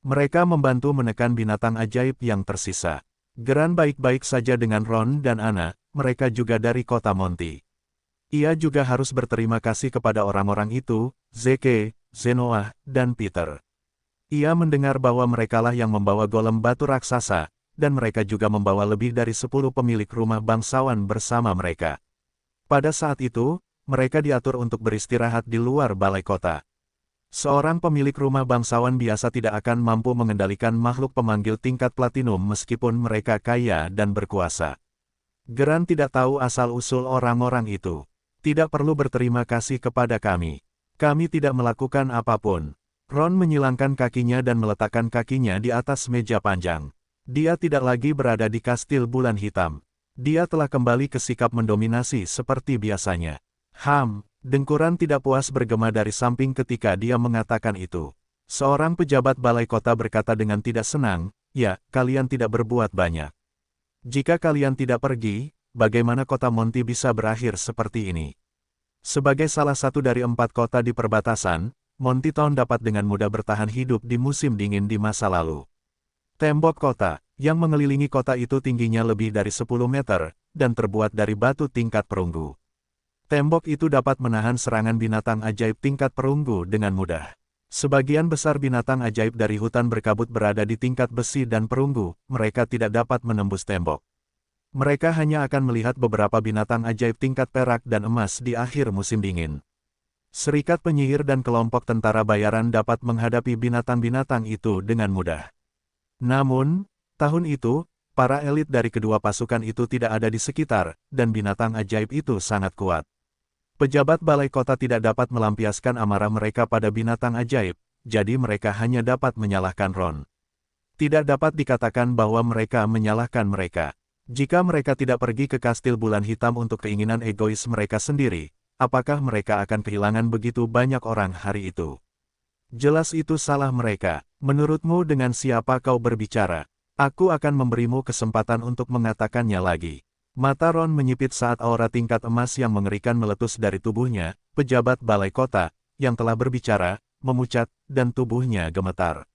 Mereka membantu menekan binatang ajaib yang tersisa. Geran baik-baik saja dengan Ron dan Ana, mereka juga dari kota Monty. Ia juga harus berterima kasih kepada orang-orang itu, Zeke, Zenoah, dan Peter. Ia mendengar bahwa merekalah yang membawa golem batu raksasa, dan mereka juga membawa lebih dari 10 pemilik rumah bangsawan bersama mereka. Pada saat itu, mereka diatur untuk beristirahat di luar balai kota. Seorang pemilik rumah bangsawan biasa tidak akan mampu mengendalikan makhluk pemanggil tingkat platinum meskipun mereka kaya dan berkuasa. Geran tidak tahu asal-usul orang-orang itu. Tidak perlu berterima kasih kepada kami. Kami tidak melakukan apapun. Ron menyilangkan kakinya dan meletakkan kakinya di atas meja panjang. Dia tidak lagi berada di kastil bulan hitam. Dia telah kembali ke sikap mendominasi seperti biasanya. Dengkuran tidak puas bergema dari samping ketika dia mengatakan itu. Seorang pejabat balai kota berkata dengan tidak senang, "Ya, kalian tidak berbuat banyak. Jika kalian tidak pergi, bagaimana kota Monty bisa berakhir seperti ini?" Sebagai salah satu dari 4 kota di perbatasan, Monty Town dapat dengan mudah bertahan hidup di musim dingin di masa lalu. Tembok kota, yang mengelilingi kota itu tingginya lebih dari 10 meter, dan terbuat dari batu tingkat perunggu. Tembok itu dapat menahan serangan binatang ajaib tingkat perunggu dengan mudah. Sebagian besar binatang ajaib dari hutan berkabut berada di tingkat besi dan perunggu, mereka tidak dapat menembus tembok. Mereka hanya akan melihat beberapa binatang ajaib tingkat perak dan emas di akhir musim dingin. Serikat penyihir dan kelompok tentara bayaran dapat menghadapi binatang-binatang itu dengan mudah. Namun, tahun itu, Para elit dari kedua pasukan itu tidak ada di sekitar, dan binatang ajaib itu sangat kuat. Pejabat balai kota tidak dapat melampiaskan amarah mereka pada binatang ajaib, jadi mereka hanya dapat menyalahkan Ron. Tidak dapat dikatakan bahwa mereka menyalahkan mereka. Jika mereka tidak pergi ke kastil bulan hitam untuk keinginan egois mereka sendiri, apakah mereka akan kehilangan begitu banyak orang hari itu? Jelas itu salah mereka. Menurutmu dengan siapa kau berbicara? Aku akan memberimu kesempatan untuk mengatakannya lagi. Mata Ron menyipit saat aura tingkat emas yang mengerikan meletus dari tubuhnya, pejabat balai kota, yang telah berbicara, memucat, dan tubuhnya gemetar.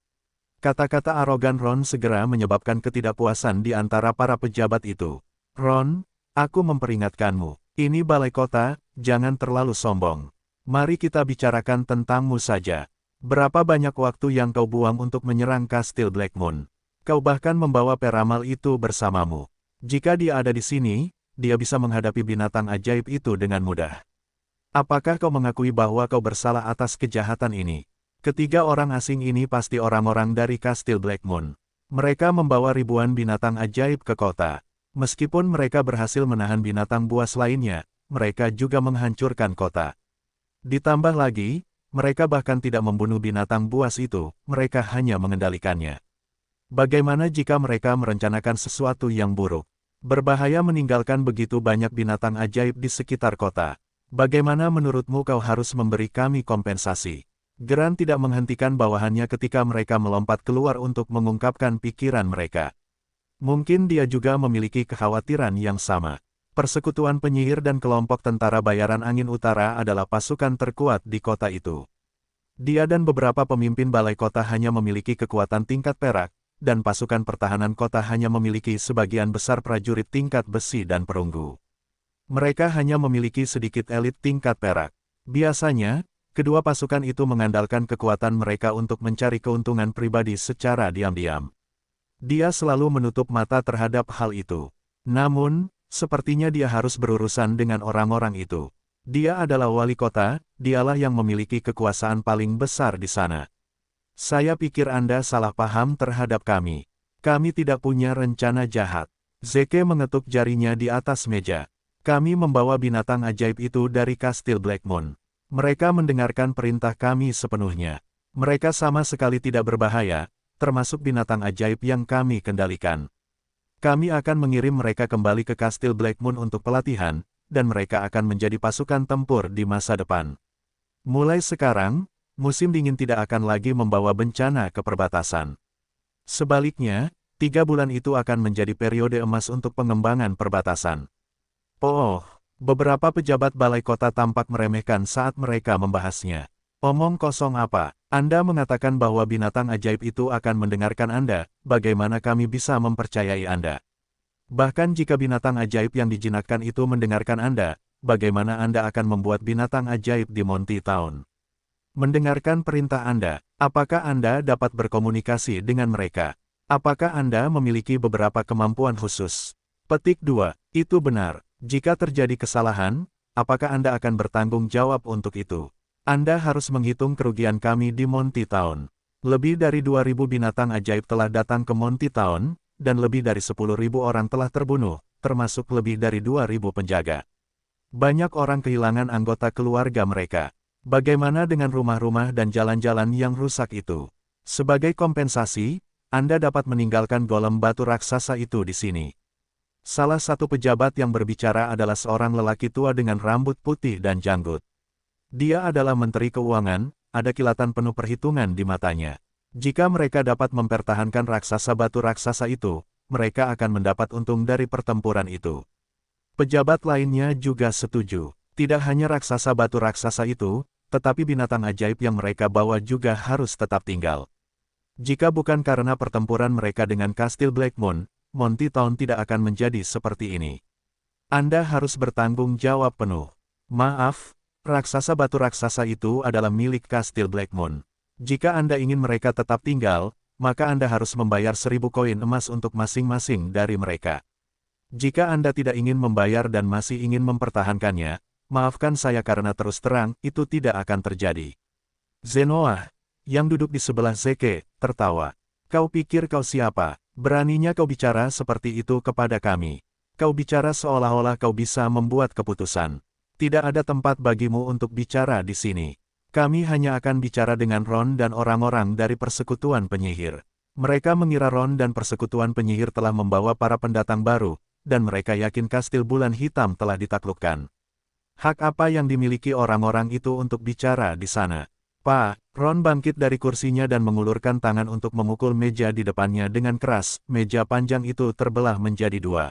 Kata-kata arogan Ron segera menyebabkan ketidakpuasan di antara para pejabat itu. Ron, aku memperingatkanmu, ini balai kota, jangan terlalu sombong. Mari kita bicarakan tentangmu saja. Berapa banyak waktu yang kau buang untuk menyerang kastil Blackmoon? Kau bahkan membawa peramal itu bersamamu. Jika dia ada di sini, dia bisa menghadapi binatang ajaib itu dengan mudah. Apakah kau mengakui bahwa kau bersalah atas kejahatan ini? Ketiga orang asing ini pasti orang-orang dari kastil Blackmoon. Mereka membawa ribuan binatang ajaib ke kota. Meskipun mereka berhasil menahan binatang buas lainnya, mereka juga menghancurkan kota. Ditambah lagi, mereka bahkan tidak membunuh binatang buas itu, mereka hanya mengendalikannya. Bagaimana jika mereka merencanakan sesuatu yang buruk? Berbahaya meninggalkan begitu banyak binatang ajaib di sekitar kota. Bagaimana menurutmu kau harus memberi kami kompensasi? Geran tidak menghentikan bawahannya ketika mereka melompat keluar untuk mengungkapkan pikiran mereka. Mungkin dia juga memiliki kekhawatiran yang sama. Persekutuan penyihir dan kelompok tentara bayaran angin utara adalah pasukan terkuat di kota itu. Dia dan beberapa pemimpin balai kota hanya memiliki kekuatan tingkat perak, dan pasukan pertahanan kota hanya memiliki sebagian besar prajurit tingkat besi dan perunggu. Mereka hanya memiliki sedikit elit tingkat perak. Biasanya, kedua pasukan itu mengandalkan kekuatan mereka untuk mencari keuntungan pribadi secara diam-diam. Dia selalu menutup mata terhadap hal itu. Namun, sepertinya dia harus berurusan dengan orang-orang itu. Dia adalah wali kota, dialah yang memiliki kekuasaan paling besar di sana. Saya pikir Anda salah paham terhadap kami. Kami tidak punya rencana jahat. Zeke mengetuk jarinya di atas meja. Kami membawa binatang ajaib itu dari kastil Blackmoon. Mereka mendengarkan perintah kami sepenuhnya. Mereka sama sekali tidak berbahaya, termasuk binatang ajaib yang kami kendalikan. Kami akan mengirim mereka kembali ke kastil Blackmoon untuk pelatihan, dan mereka akan menjadi pasukan tempur di masa depan. Mulai sekarang, musim dingin tidak akan lagi membawa bencana ke perbatasan. Sebaliknya, 3 bulan itu akan menjadi periode emas untuk pengembangan perbatasan. Oh, beberapa pejabat balai kota tampak meremehkan saat mereka membahasnya. Omong kosong apa? Anda mengatakan bahwa binatang ajaib itu akan mendengarkan Anda, bagaimana kami bisa mempercayai Anda? Bahkan jika binatang ajaib yang dijinakkan itu mendengarkan Anda, bagaimana Anda akan membuat binatang ajaib di Monty Town? Mendengarkan perintah Anda, apakah Anda dapat berkomunikasi dengan mereka? Apakah Anda memiliki beberapa kemampuan khusus? Petik 2, itu benar. Jika terjadi kesalahan, apakah Anda akan bertanggung jawab untuk itu? Anda harus menghitung kerugian kami di Monty Town. Lebih dari 2.000 binatang ajaib telah datang ke Monty Town, dan lebih dari 10.000 orang telah terbunuh, termasuk lebih dari 2.000 penjaga. Banyak orang kehilangan anggota keluarga mereka. Bagaimana dengan rumah-rumah dan jalan-jalan yang rusak itu? Sebagai kompensasi, Anda dapat meninggalkan golem batu raksasa itu di sini. Salah satu pejabat yang berbicara adalah seorang lelaki tua dengan rambut putih dan janggut. Dia adalah Menteri Keuangan, ada kilatan penuh perhitungan di matanya. Jika mereka dapat mempertahankan raksasa batu raksasa itu, mereka akan mendapat untung dari pertempuran itu. Pejabat lainnya juga setuju. Tidak hanya raksasa batu raksasa itu, tetapi binatang ajaib yang mereka bawa juga harus tetap tinggal. Jika bukan karena pertempuran mereka dengan kastil Blackmoon, Monty Town tidak akan menjadi seperti ini. Anda harus bertanggung jawab penuh. Maaf, raksasa batu raksasa itu adalah milik kastil Blackmoon. Jika Anda ingin mereka tetap tinggal, maka Anda harus membayar 1.000 koin emas untuk masing-masing dari mereka. Jika Anda tidak ingin membayar dan masih ingin mempertahankannya, maafkan saya karena terus terang, itu tidak akan terjadi. Zenoa, yang duduk di sebelah Zeke, tertawa. Kau pikir kau siapa? Beraninya kau bicara seperti itu kepada kami. Kau bicara seolah-olah kau bisa membuat keputusan. Tidak ada tempat bagimu untuk bicara di sini. Kami hanya akan bicara dengan Ron dan orang-orang dari persekutuan penyihir. Mereka mengira Ron dan persekutuan penyihir telah membawa para pendatang baru, dan mereka yakin kastil bulan hitam telah ditaklukkan. Hak apa yang dimiliki orang-orang itu untuk bicara di sana? Pak, Ron bangkit dari kursinya dan mengulurkan tangan untuk memukul meja di depannya dengan keras. Meja panjang itu terbelah menjadi dua.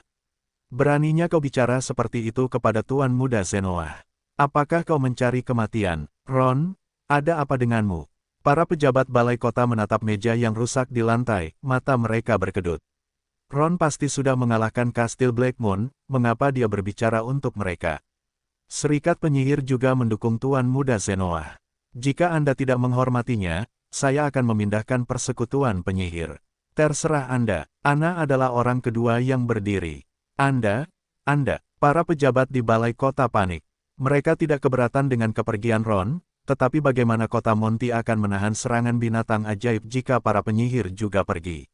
Beraninya kau bicara seperti itu kepada Tuan Muda Zenoa. Apakah kau mencari kematian? Ron, ada apa denganmu? Para pejabat balai kota menatap meja yang rusak di lantai, mata mereka berkedut. Ron pasti sudah mengalahkan kastil Blackmoon, mengapa dia berbicara untuk mereka? Serikat penyihir juga mendukung Tuan Muda Zenoa. Jika Anda tidak menghormatinya, saya akan memindahkan persekutuan penyihir. Terserah Anda, Ana adalah orang kedua yang berdiri. Anda, para pejabat di balai kota panik. Mereka tidak keberatan dengan kepergian Ron, tetapi bagaimana kota Monty akan menahan serangan binatang ajaib jika para penyihir juga pergi?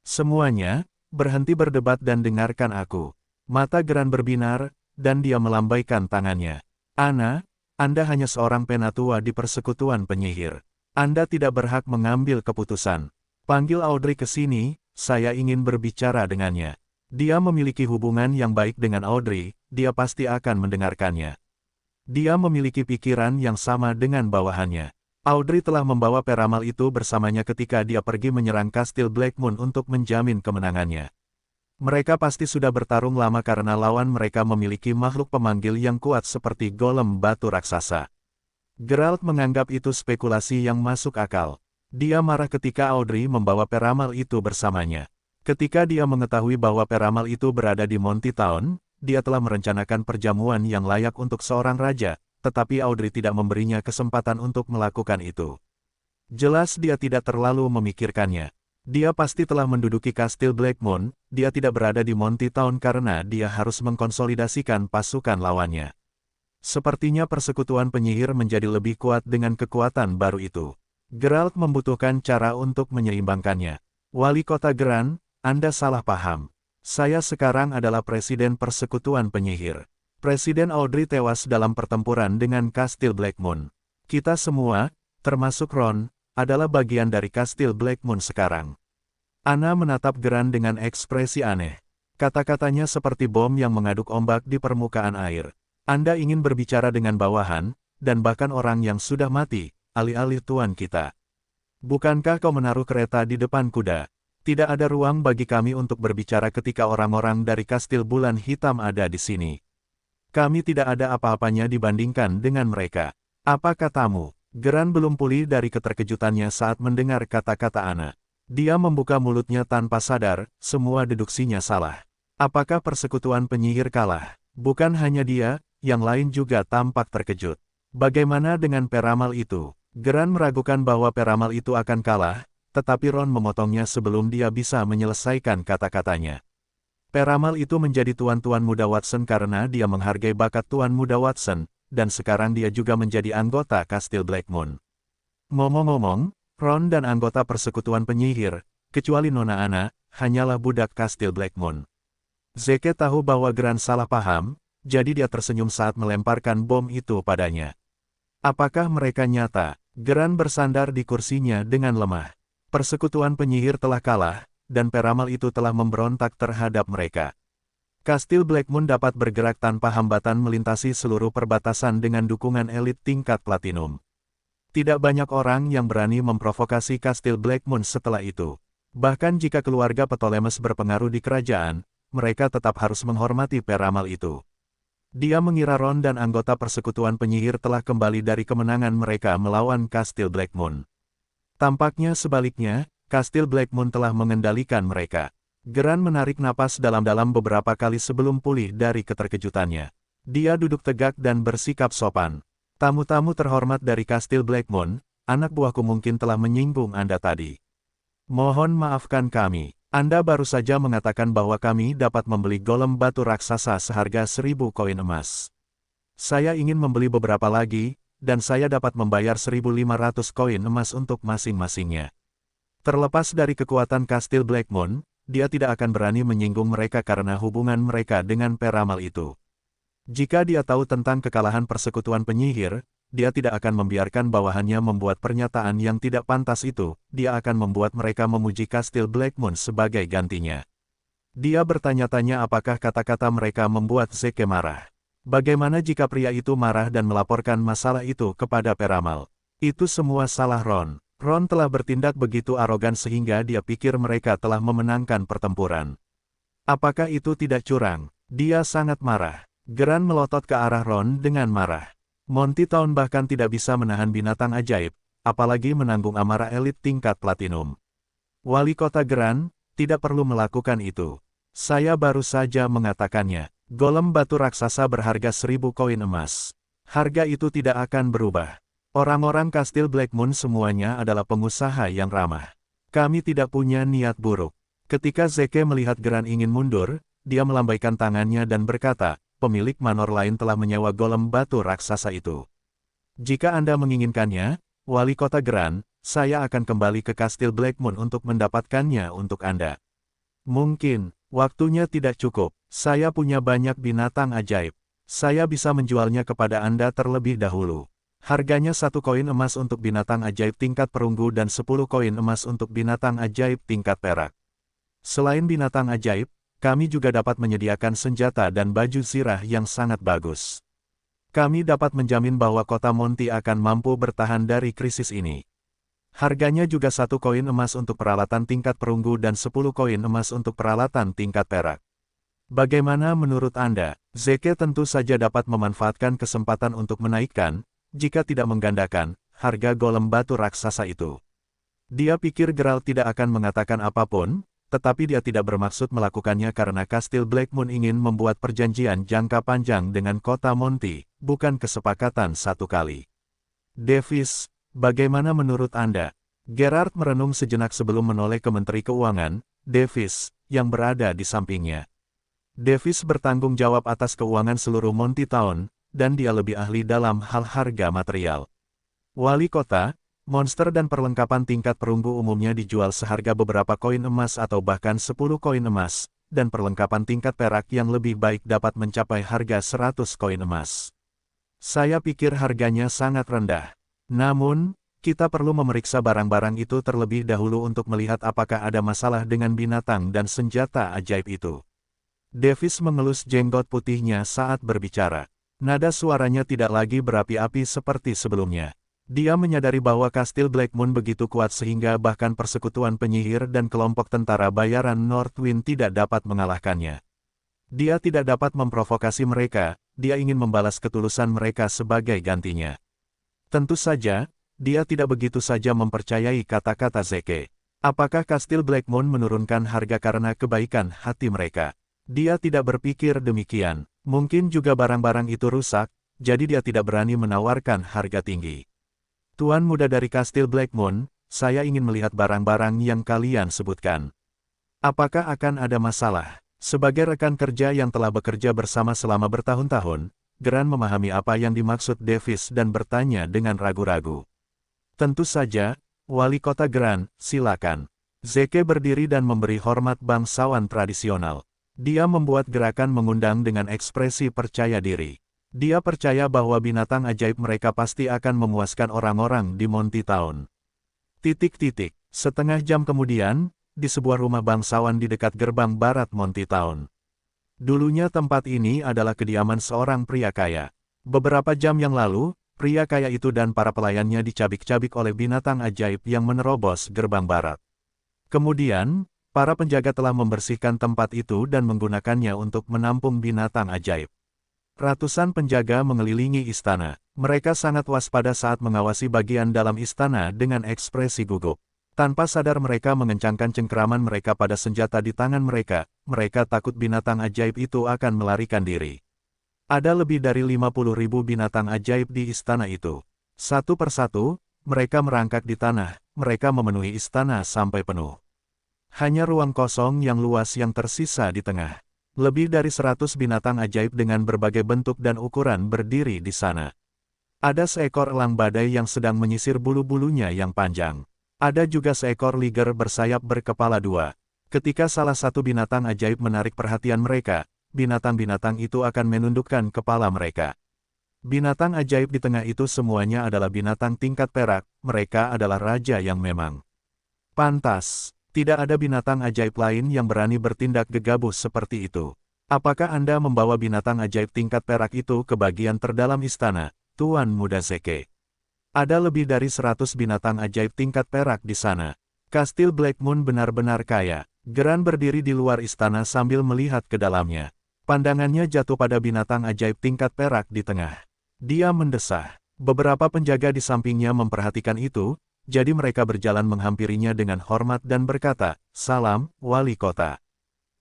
Semuanya, berhenti berdebat dan dengarkan aku. Mata Geran berbinar, dan dia melambaikan tangannya. Ana, Anda hanya seorang penatua di persekutuan penyihir. Anda tidak berhak mengambil keputusan. Panggil Audrey ke sini, saya ingin berbicara dengannya. Dia memiliki hubungan yang baik dengan Audrey, dia pasti akan mendengarkannya. Dia memiliki pikiran yang sama dengan bawahannya. Audrey telah membawa peramal itu bersamanya ketika dia pergi menyerang kastil Blackmoon untuk menjamin kemenangannya. Mereka pasti sudah bertarung lama karena lawan mereka memiliki makhluk pemanggil yang kuat seperti golem batu raksasa. Geralt menganggap itu spekulasi yang masuk akal. Dia marah ketika Audrey membawa peramal itu bersamanya. Ketika dia mengetahui bahwa peramal itu berada di Monty Town, dia telah merencanakan perjamuan yang layak untuk seorang raja, tetapi Audrey tidak memberinya kesempatan untuk melakukan itu. Jelas dia tidak terlalu memikirkannya. Dia pasti telah menduduki kastil Blackmoon, dia tidak berada di Monty Town karena dia harus mengkonsolidasikan pasukan lawannya. Sepertinya persekutuan penyihir menjadi lebih kuat dengan kekuatan baru itu. Geralt membutuhkan cara untuk menyeimbangkannya. Wali kota Geran, Anda salah paham. Saya sekarang adalah presiden persekutuan penyihir. Presiden Audrey tewas dalam pertempuran dengan kastil Blackmoon. Kita semua, termasuk Ron, adalah bagian dari kastil Blackmoon sekarang. Ana menatap Geran dengan ekspresi aneh. Kata-katanya seperti bom yang mengaduk ombak di permukaan air. Anda ingin berbicara dengan bawahan, dan bahkan orang yang sudah mati, alih-alih tuan kita. Bukankah kau menaruh kereta di depan kuda? Tidak ada ruang bagi kami untuk berbicara ketika orang-orang dari kastil bulan hitam ada di sini. Kami tidak ada apa-apanya dibandingkan dengan mereka. Apa katamu? Geran belum pulih dari keterkejutannya saat mendengar kata-kata Ana. Dia membuka mulutnya tanpa sadar, semua deduksinya salah. Apakah persekutuan penyihir kalah? Bukan hanya dia, yang lain juga tampak terkejut. Bagaimana dengan peramal itu? Geran meragukan bahwa peramal itu akan kalah, tetapi Ron memotongnya sebelum dia bisa menyelesaikan kata-katanya. Peramal itu menjadi Tuan Muda Watson karena dia menghargai bakat Tuan Muda Watson, dan sekarang dia juga menjadi anggota kastil Blackmoon. Ngomong-ngomong, Ron dan anggota persekutuan penyihir, kecuali Nona Ana, hanyalah budak kastil Blackmoon. Zeke tahu bahwa Geran salah paham, jadi dia tersenyum saat melemparkan bom itu padanya. Apakah mereka nyata? Geran bersandar di kursinya dengan lemah. Persekutuan penyihir telah kalah, dan peramal itu telah memberontak terhadap mereka. Kastil Blackmoon dapat bergerak tanpa hambatan melintasi seluruh perbatasan dengan dukungan elit tingkat platinum. Tidak banyak orang yang berani memprovokasi kastil Blackmoon setelah itu. Bahkan jika keluarga Ptolemes berpengaruh di kerajaan, mereka tetap harus menghormati peramal itu. Dia mengira Ron dan anggota persekutuan penyihir telah kembali dari kemenangan mereka melawan kastil Blackmoon. Tampaknya sebaliknya, kastil Blackmoon telah mengendalikan mereka. Geran menarik napas dalam-dalam beberapa kali sebelum pulih dari keterkejutannya. Dia duduk tegak dan bersikap sopan. Tamu-tamu terhormat dari kastil Blackmoon, anak buahku mungkin telah menyinggung Anda tadi. Mohon maafkan kami. Anda baru saja mengatakan bahwa kami dapat membeli golem batu raksasa seharga 1000 koin emas. Saya ingin membeli beberapa lagi, dan saya dapat membayar 1500 koin emas untuk masing-masingnya. Terlepas dari kekuatan kastil Blackmoon, dia tidak akan berani menyinggung mereka karena hubungan mereka dengan peramal itu. Jika dia tahu tentang kekalahan persekutuan penyihir, dia tidak akan membiarkan bawahannya membuat pernyataan yang tidak pantas itu, dia akan membuat mereka memuji Kastil Blackmoon sebagai gantinya. Dia bertanya-tanya apakah kata-kata mereka membuat Zeke marah. Bagaimana jika pria itu marah dan melaporkan masalah itu kepada peramal? Itu semua salah Ron. Ron telah bertindak begitu arogan sehingga dia pikir mereka telah memenangkan pertempuran. Apakah itu tidak curang? Dia sangat marah. Grant melotot ke arah Ron dengan marah. Monty Town bahkan tidak bisa menahan binatang ajaib, apalagi menanggung amarah elit tingkat platinum. Wali kota Grant, tidak perlu melakukan itu. Saya baru saja mengatakannya. Golem batu raksasa berharga 1000 koin emas. Harga itu tidak akan berubah. Orang-orang Kastil Blackmoon semuanya adalah pengusaha yang ramah. Kami tidak punya niat buruk. Ketika Zeke melihat Grant ingin mundur, dia melambaikan tangannya dan berkata, pemilik manor lain telah menyewa golem batu raksasa itu. Jika Anda menginginkannya, Wali Kota Grant, saya akan kembali ke Kastil Blackmoon untuk mendapatkannya untuk Anda. Mungkin, waktunya tidak cukup. Saya punya banyak binatang ajaib. Saya bisa menjualnya kepada Anda terlebih dahulu. Harganya 1 koin emas untuk binatang ajaib tingkat perunggu dan 10 koin emas untuk binatang ajaib tingkat perak. Selain binatang ajaib, kami juga dapat menyediakan senjata dan baju zirah yang sangat bagus. Kami dapat menjamin bahwa kota Monty akan mampu bertahan dari krisis ini. Harganya juga 1 koin emas untuk peralatan tingkat perunggu dan 10 koin emas untuk peralatan tingkat perak. Bagaimana menurut Anda? Zeke tentu saja dapat memanfaatkan kesempatan untuk menaikkan, jika tidak menggandakan, harga golem batu raksasa itu. Dia pikir Geralt tidak akan mengatakan apapun, tetapi dia tidak bermaksud melakukannya karena Kastil Blackmoon ingin membuat perjanjian jangka panjang dengan kota Monty, bukan kesepakatan satu kali. Davis, bagaimana menurut Anda? Gerard merenung sejenak sebelum menoleh ke Menteri Keuangan, Davis, yang berada di sampingnya. Davis bertanggung jawab atas keuangan seluruh Monty Town, dan dia lebih ahli dalam hal harga material. Wali kota, monster dan perlengkapan tingkat perunggu umumnya dijual seharga beberapa koin emas atau bahkan 10 koin emas, dan perlengkapan tingkat perak yang lebih baik dapat mencapai harga 100 koin emas. Saya pikir harganya sangat rendah. Namun, kita perlu memeriksa barang-barang itu terlebih dahulu untuk melihat apakah ada masalah dengan binatang dan senjata ajaib itu. Davis mengelus jenggot putihnya saat berbicara. Nada suaranya tidak lagi berapi-api seperti sebelumnya. Dia menyadari bahwa Kastil Blackmoon begitu kuat sehingga bahkan persekutuan penyihir dan kelompok tentara bayaran Northwind tidak dapat mengalahkannya. Dia tidak dapat memprovokasi mereka, dia ingin membalas ketulusan mereka sebagai gantinya. Tentu saja, dia tidak begitu saja mempercayai kata-kata Zeke. Apakah Kastil Blackmoon menurunkan harga karena kebaikan hati mereka? Dia tidak berpikir demikian. Mungkin juga barang-barang itu rusak, jadi dia tidak berani menawarkan harga tinggi. Tuan muda dari Kastil Blackmoon, saya ingin melihat barang-barang yang kalian sebutkan. Apakah akan ada masalah? Sebagai rekan kerja yang telah bekerja bersama selama bertahun-tahun, Grant memahami apa yang dimaksud Davis dan bertanya dengan ragu-ragu. Tentu saja, Wali Kota Grant, silakan. Zeke berdiri dan memberi hormat bangsawan tradisional. Dia membuat gerakan mengundang dengan ekspresi percaya diri. Dia percaya bahwa binatang ajaib mereka pasti akan memuaskan orang-orang di Monty Town. Setengah jam kemudian, di sebuah rumah bangsawan di dekat gerbang barat Monty Town. Dulunya tempat ini adalah kediaman seorang pria kaya. Beberapa jam yang lalu, pria kaya itu dan para pelayannya dicabik-cabik oleh binatang ajaib yang menerobos gerbang barat. Kemudian, para penjaga telah membersihkan tempat itu dan menggunakannya untuk menampung binatang ajaib. Ratusan penjaga mengelilingi istana. Mereka sangat waspada saat mengawasi bagian dalam istana dengan ekspresi gugup. Tanpa sadar mereka mengencangkan cengkeraman mereka pada senjata di tangan mereka. Mereka takut binatang ajaib itu akan melarikan diri. Ada lebih dari 50.000 binatang ajaib di istana itu. Satu persatu, mereka merangkak di tanah. Mereka memenuhi istana sampai penuh. Hanya ruang kosong yang luas yang tersisa di tengah. Lebih dari 100 binatang ajaib dengan berbagai bentuk dan ukuran berdiri di sana. Ada seekor elang badai yang sedang menyisir bulu-bulunya yang panjang. Ada juga seekor liger bersayap berkepala dua. Ketika salah satu binatang ajaib menarik perhatian mereka, binatang-binatang itu akan menundukkan kepala mereka. Binatang ajaib di tengah itu semuanya adalah binatang tingkat perak, mereka adalah raja yang memang pantas. Tidak ada binatang ajaib lain yang berani bertindak gegabah seperti itu. Apakah Anda membawa binatang ajaib tingkat perak itu ke bagian terdalam istana, Tuan Muda Zeke? Ada lebih dari 100 binatang ajaib tingkat perak di sana. Kastil Black Moon benar-benar kaya. Geran berdiri di luar istana sambil melihat ke dalamnya. Pandangannya jatuh pada binatang ajaib tingkat perak di tengah. Dia mendesah. Beberapa penjaga di sampingnya memperhatikan itu, jadi mereka berjalan menghampirinya dengan hormat dan berkata, "Salam, Wali Kota."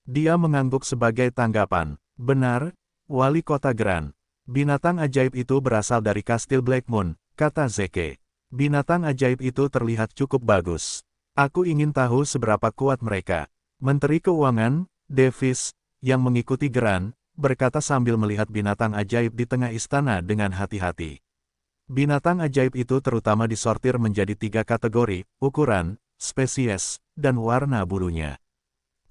Dia mengangguk sebagai tanggapan. "Benar, Wali Kota Geran. Binatang ajaib itu berasal dari Kastil Black Moon," kata Zeke. "Binatang ajaib itu terlihat cukup bagus. Aku ingin tahu seberapa kuat mereka." Menteri Keuangan, Davis, yang mengikuti Geran, berkata sambil melihat binatang ajaib di tengah istana dengan hati-hati. Binatang ajaib itu terutama disortir menjadi 3 kategori, ukuran, spesies, dan warna bulunya.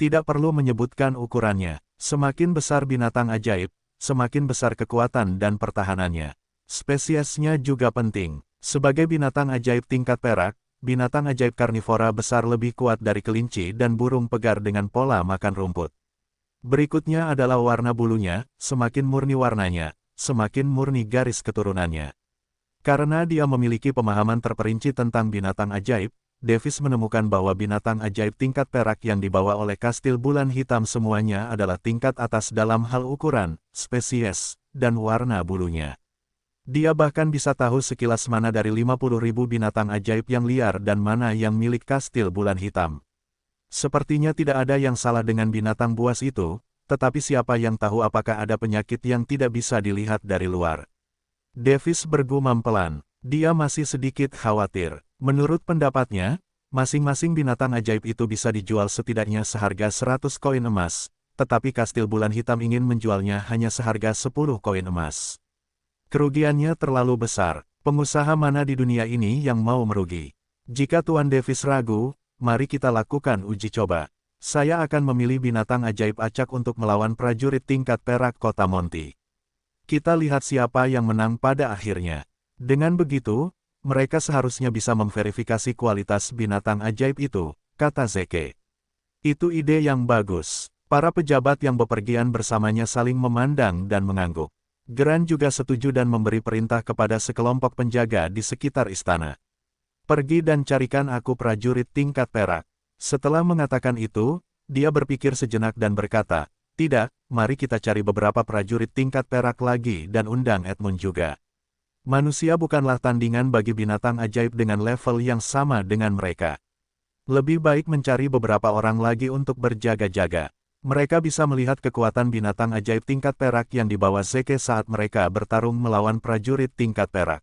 Tidak perlu menyebutkan ukurannya. Semakin besar binatang ajaib, semakin besar kekuatan dan pertahanannya. Spesiesnya juga penting. Sebagai binatang ajaib tingkat perak, binatang ajaib karnivora besar lebih kuat dari kelinci dan burung pegar dengan pola makan rumput. Berikutnya adalah warna bulunya, semakin murni warnanya, semakin murni garis keturunannya. Karena dia memiliki pemahaman terperinci tentang binatang ajaib, Davis menemukan bahwa binatang ajaib tingkat perak yang dibawa oleh Kastil Bulan Hitam semuanya adalah tingkat atas dalam hal ukuran, spesies, dan warna bulunya. Dia bahkan bisa tahu sekilas mana dari 50.000 binatang ajaib yang liar dan mana yang milik Kastil Bulan Hitam. Sepertinya tidak ada yang salah dengan binatang buas itu, tetapi siapa yang tahu apakah ada penyakit yang tidak bisa dilihat dari luar. Davis bergumam pelan. Dia masih sedikit khawatir. Menurut pendapatnya, masing-masing binatang ajaib itu bisa dijual setidaknya seharga 100 koin emas, tetapi Kastil Bulan Hitam ingin menjualnya hanya seharga 10 koin emas. Kerugiannya terlalu besar. Pengusaha mana di dunia ini yang mau merugi? Jika Tuan Davis ragu, mari kita lakukan uji coba. Saya akan memilih binatang ajaib acak untuk melawan prajurit tingkat perak Kota Monty. Kita lihat siapa yang menang pada akhirnya. Dengan begitu, mereka seharusnya bisa memverifikasi kualitas binatang ajaib itu, kata Zeke. Itu ide yang bagus. Para pejabat yang bepergian bersamanya saling memandang dan mengangguk. Geran juga setuju dan memberi perintah kepada sekelompok penjaga di sekitar istana. "Pergi dan carikan aku prajurit tingkat perak." Setelah mengatakan itu, dia berpikir sejenak dan berkata, "Tidak, mari kita cari beberapa prajurit tingkat perak lagi dan undang Edmund juga. Manusia bukanlah tandingan bagi binatang ajaib dengan level yang sama dengan mereka. Lebih baik mencari beberapa orang lagi untuk berjaga-jaga. Mereka bisa melihat kekuatan binatang ajaib tingkat perak yang dibawa Zeke saat mereka bertarung melawan prajurit tingkat perak."